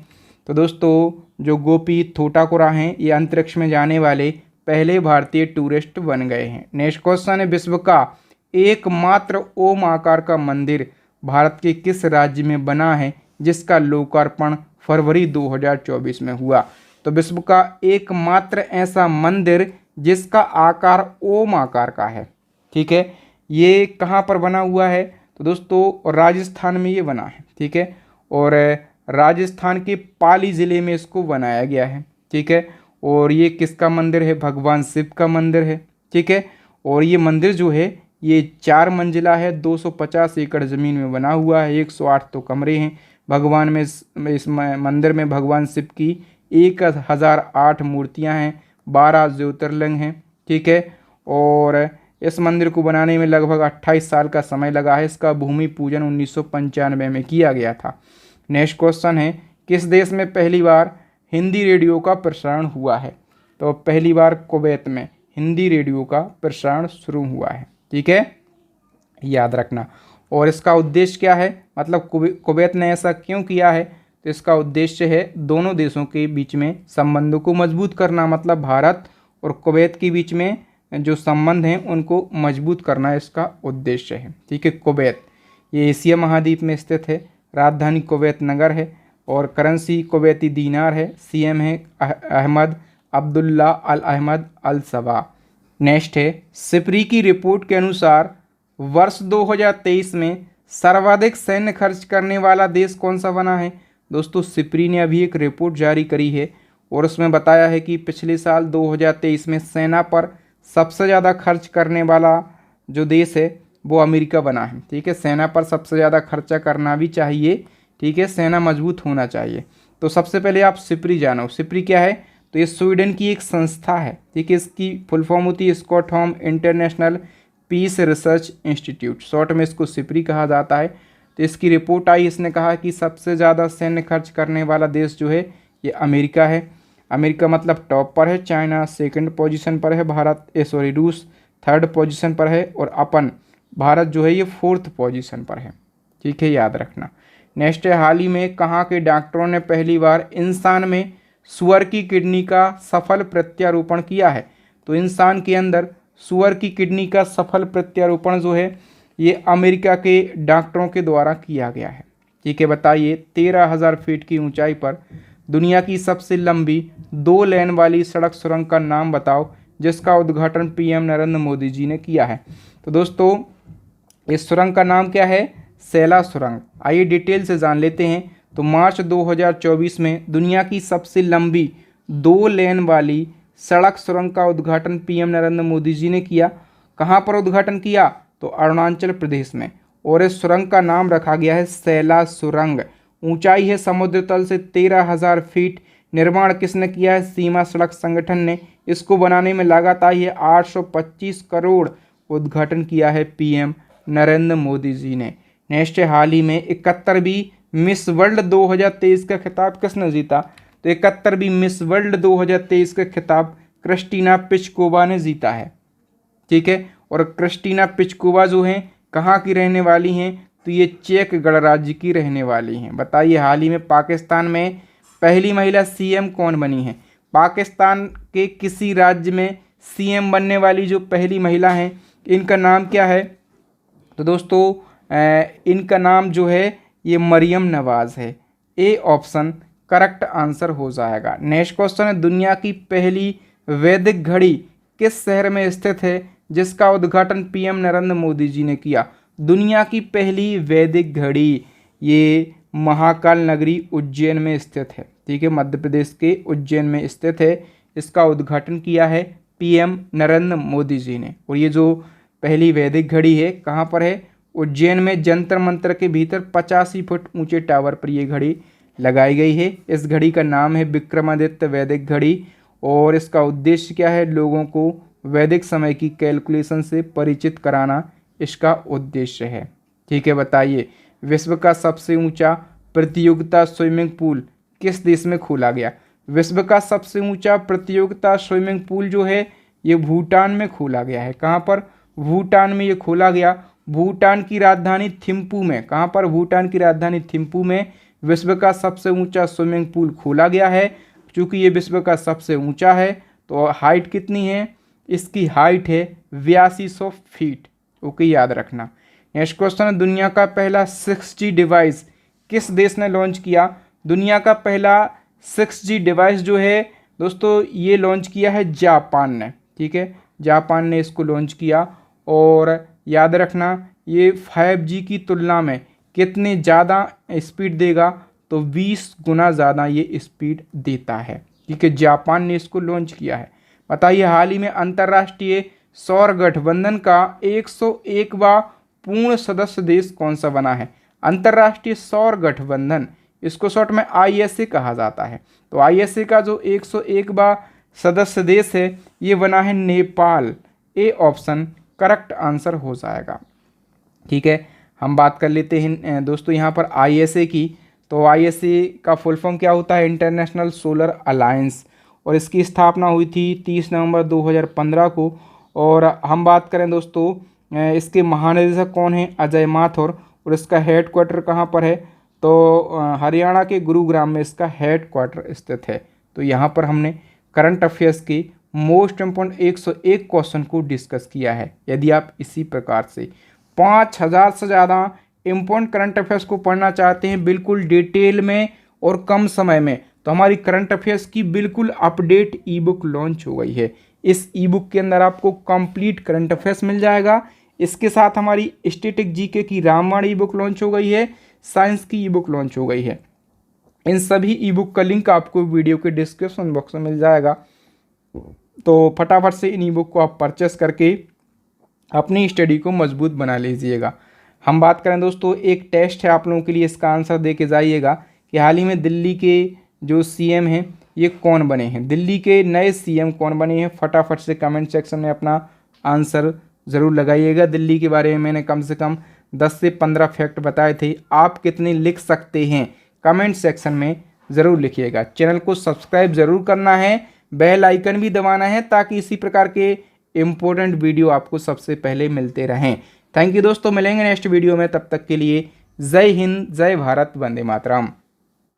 तो दोस्तों जो गोपी थोटाकुरा हैं ये अंतरिक्ष में जाने वाले पहले भारतीय टूरिस्ट बन गए हैं। नेक्स्ट क्वेश्चन है, विश्व का एकमात्र ओम आकार का मंदिर भारत के किस राज्य में बना है जिसका लोकार्पण फरवरी 2024 में हुआ? तो विश्व का एकमात्र ऐसा मंदिर जिसका आकार ओम आकार का है। ठीक है, ये कहाँ पर बना हुआ है? तो दोस्तों राजस्थान में ये बना है। ठीक है, और राजस्थान के पाली ज़िले में इसको बनाया गया है। ठीक है, और ये किसका मंदिर है? भगवान शिव का मंदिर है। ठीक है, और ये मंदिर जो है ये 4 मंजिला है, 250 एकड़ ज़मीन में बना हुआ है, 108 तो कमरे हैं। भगवान में इस मंदिर में भगवान शिव की 1008 मूर्तियां हैं, 12 ज्योतिर्लिंग हैं। ठीक है, और इस मंदिर को बनाने में लगभग 28 साल का समय लगा है। इसका भूमि पूजन 1995 में किया गया था। नेक्स्ट क्वेश्चन है, किस देश में पहली बार हिंदी रेडियो का प्रसारण हुआ है? तो पहली बार कुवैत में हिंदी रेडियो का प्रसारण शुरू हुआ है। ठीक है, याद रखना। और इसका उद्देश्य क्या है, मतलब कुवैत ने ऐसा क्यों किया है? तो इसका उद्देश्य है दोनों देशों के बीच में संबंधों को मजबूत करना, मतलब भारत और कुवैत के बीच में जो संबंध हैं उनको मजबूत करना इसका उद्देश्य है। ठीक है, कुवैत ये एशिया महाद्वीप में स्थित है, राजधानी कुवैत नगर है और करेंसी कुवैती दीनार है। सीएम है अहमद अब्दुल्ला अल अहमद अल सबा। नेक्स्ट है, सिप्री की रिपोर्ट के अनुसार वर्ष 2023 में सर्वाधिक सैन्य खर्च करने वाला देश कौन सा बना है? दोस्तों सिप्री ने अभी एक रिपोर्ट जारी करी है और उसमें बताया है कि पिछले साल 2023 में सेना पर सबसे ज़्यादा खर्च करने वाला जो देश है वो अमेरिका बना है। ठीक है, सेना पर सबसे ज़्यादा खर्चा करना भी चाहिए। ठीक है, सेना मजबूत होना चाहिए। तो सबसे पहले आप सिप्री जानो, सिप्री क्या है? तो ये स्वीडन की एक संस्था है। ठीक है, इसकी फुल फॉर्म होती है Stockholm International Peace Research Institute, short में इसको सिप्री कहा जाता है। तो इसकी रिपोर्ट आई, इसने कहा कि सबसे ज़्यादा सैन्य खर्च करने वाला देश जो है ये अमेरिका है। अमेरिका मतलब टॉप पर है, चाइना सेकंड पोजीशन पर है, रूस थर्ड पोजीशन पर है और अपन भारत जो है ये फोर्थ पोजीशन पर है। ठीक है, याद रखना। नेक्स्ट है, हाल ही में कहाँ के डॉक्टरों ने पहली बार इंसान में सुअर की किडनी का सफल प्रत्यारोपण किया है? तो इंसान के अंदर सुअर की किडनी का सफल प्रत्यारोपण जो है ये अमेरिका के डॉक्टरों के द्वारा किया गया है। ठीक है, बताइए 13,000 फीट की ऊंचाई पर दुनिया की सबसे लंबी 2 लेन वाली सड़क सुरंग का नाम बताओ जिसका उद्घाटन पीएम नरेंद्र मोदी जी ने किया है। तो दोस्तों इस सुरंग का नाम क्या है? सैला सुरंग। आइए डिटेल से जान लेते हैं। तो मार्च 2024 में दुनिया की सबसे लंबी 2 लेन वाली सड़क सुरंग का उद्घाटन पीएम नरेंद्र मोदी जी ने किया। कहाँ पर उद्घाटन किया? तो अरुणाचल प्रदेश में, और इस सुरंग का नाम रखा गया है सैला सुरंग। ऊंचाई है समुद्र तल से 13,000 फीट। निर्माण किसने किया है? सीमा सड़क संगठन ने। इसको बनाने में लागत आई है 825 करोड़। उद्घाटन किया है पीएम नरेंद्र मोदी जी ने। नेक्स्ट है, हाल ही में 71वीं मिस वर्ल्ड 2023 का खिताब किसने जीता? तो 71वीं मिस वर्ल्ड 2023 का खिताब क्रिस्टीना पिचकोवा ने जीता है। ठीक है, और क्रिस्टीना पिचकोवा जो हैं कहाँ की रहने वाली हैं? तो ये चेक गणराज्य की रहने वाली हैं। बताइए हाल ही में पाकिस्तान में पहली महिला सीएम कौन बनी है? पाकिस्तान के किसी राज्य में सीएम बनने वाली जो पहली महिला हैं इनका नाम क्या है? तो दोस्तों इनका नाम जो है ये मरियम नवाज है। ए ऑप्शन करेक्ट आंसर हो जाएगा। नेक्स्ट क्वेश्चन है, दुनिया की पहली वैदिक घड़ी किस शहर में स्थित है जिसका उद्घाटन पीएम नरेंद्र मोदी जी ने किया? दुनिया की पहली वैदिक घड़ी ये महाकाल नगरी उज्जैन में स्थित है। ठीक है, मध्य प्रदेश के उज्जैन में स्थित है। इसका उद्घाटन किया है पीएम नरेंद्र मोदी जी ने। और ये जो पहली वैदिक घड़ी है कहाँ पर है? उज्जैन में जंतर मंतर के भीतर 85 फुट ऊंचे टावर पर ये घड़ी लगाई गई है। इस घड़ी का नाम है विक्रमादित्य वैदिक घड़ी और इसका उद्देश्य क्या है? लोगों को वैदिक समय की कैलकुलेशन से परिचित कराना इसका उद्देश्य है। ठीक है, बताइए विश्व का सबसे ऊंचा प्रतियोगिता स्विमिंग पूल किस देश में खोला गया? विश्व का सबसे ऊंचा प्रतियोगिता स्विमिंग पूल जो है ये भूटान में खोला गया है। कहाँ पर? भूटान में ये खोला गया। भूटान की राजधानी थिम्पू में। कहाँ पर? भूटान की राजधानी थिम्पू में विश्व का सबसे ऊंचा स्विमिंग पूल खोला गया है। चूँकि ये विश्व का सबसे ऊंचा है तो हाइट कितनी है? इसकी हाइट है 8200 फीट। ओके, याद रखना। नेक्स्ट क्वेश्चन है, दुनिया का पहला 6G डिवाइस किस देश ने लॉन्च किया? दुनिया का पहला 6G डिवाइस जो है दोस्तों ये लॉन्च किया है जापान ने। ठीक है, जापान ने इसको लॉन्च किया। और याद रखना ये 5G की तुलना में कितने ज़्यादा स्पीड देगा? तो 20 गुना ज़्यादा ये स्पीड देता है। ठीक है, जापान ने इसको लॉन्च किया है। बताइए हाल ही में अंतर्राष्ट्रीय सौर गठबंधन का 101वां पूर्ण सदस्य देश कौन सा बना है? अंतर्राष्ट्रीय सौर गठबंधन, इसको शॉर्ट में ISA कहा जाता है। तो ISA का जो 101वां सदस्य देश है ये बना है Nepal. A option correct answer हो जाएगा। ठीक है, हम बात कर लेते हैं दोस्तों यहाँ पर ISA की। तो ISA का फुल फॉर्म क्या होता है? International solar alliance. और इसकी स्थापना हुई थी 30 नवंबर 2015 को। और हम बात करें दोस्तों इसके महानिदेशक कौन है? अजय माथुर। और इसका हेड क्वार्टर कहाँ पर है? तो हरियाणा के गुरुग्राम में इसका हेड क्वार्टर स्थित है। तो यहाँ पर हमने करंट अफेयर्स की मोस्ट इम्पोर्टेंट 101 क्वेश्चन को डिस्कस किया है। यदि आप इसी प्रकार से 5000 से ज़्यादा इम्पोर्टेंट करंट अफेयर्स को पढ़ना चाहते हैं बिल्कुल डिटेल में और कम समय में, तो हमारी करंट अफेयर्स की बिल्कुल अपडेट ई बुक लॉन्च हो गई है। इस ई बुक के अंदर आपको कंप्लीट करंट अफेयर्स मिल जाएगा। इसके साथ हमारी स्टैटिक जीके की रामबाण ई बुक लॉन्च हो गई है, साइंस की ई बुक लॉन्च हो गई है। इन सभी ई बुक का लिंक आपको वीडियो के डिस्क्रिप्शन बॉक्स में मिल जाएगा। तो फटाफट से इन ई बुक को आप परचेस करके अपनी स्टडी को मजबूत बना लीजिएगा। हम बात करें दोस्तों, एक टेस्ट है आप लोगों के लिए, इसका आंसर दे के जाइएगा कि हाल ही में दिल्ली के जो CM हैं ये कौन बने हैं? दिल्ली के नए CM कौन बने हैं? फटाफट से कमेंट सेक्शन में अपना आंसर ज़रूर लगाइएगा। दिल्ली के बारे में मैंने कम से कम 10 से 15 फैक्ट बताए थे, आप कितने लिख सकते हैं? कमेंट सेक्शन में ज़रूर लिखिएगा। चैनल को सब्सक्राइब ज़रूर करना है, बेल आइकन भी दबाना है ताकि इसी प्रकार के इम्पोर्टेंट वीडियो आपको सबसे पहले मिलते रहें। थैंक यू दोस्तों, मिलेंगे नेक्स्ट वीडियो में, तब तक के लिए जय हिंद, जय भारत, वंदे मातरम।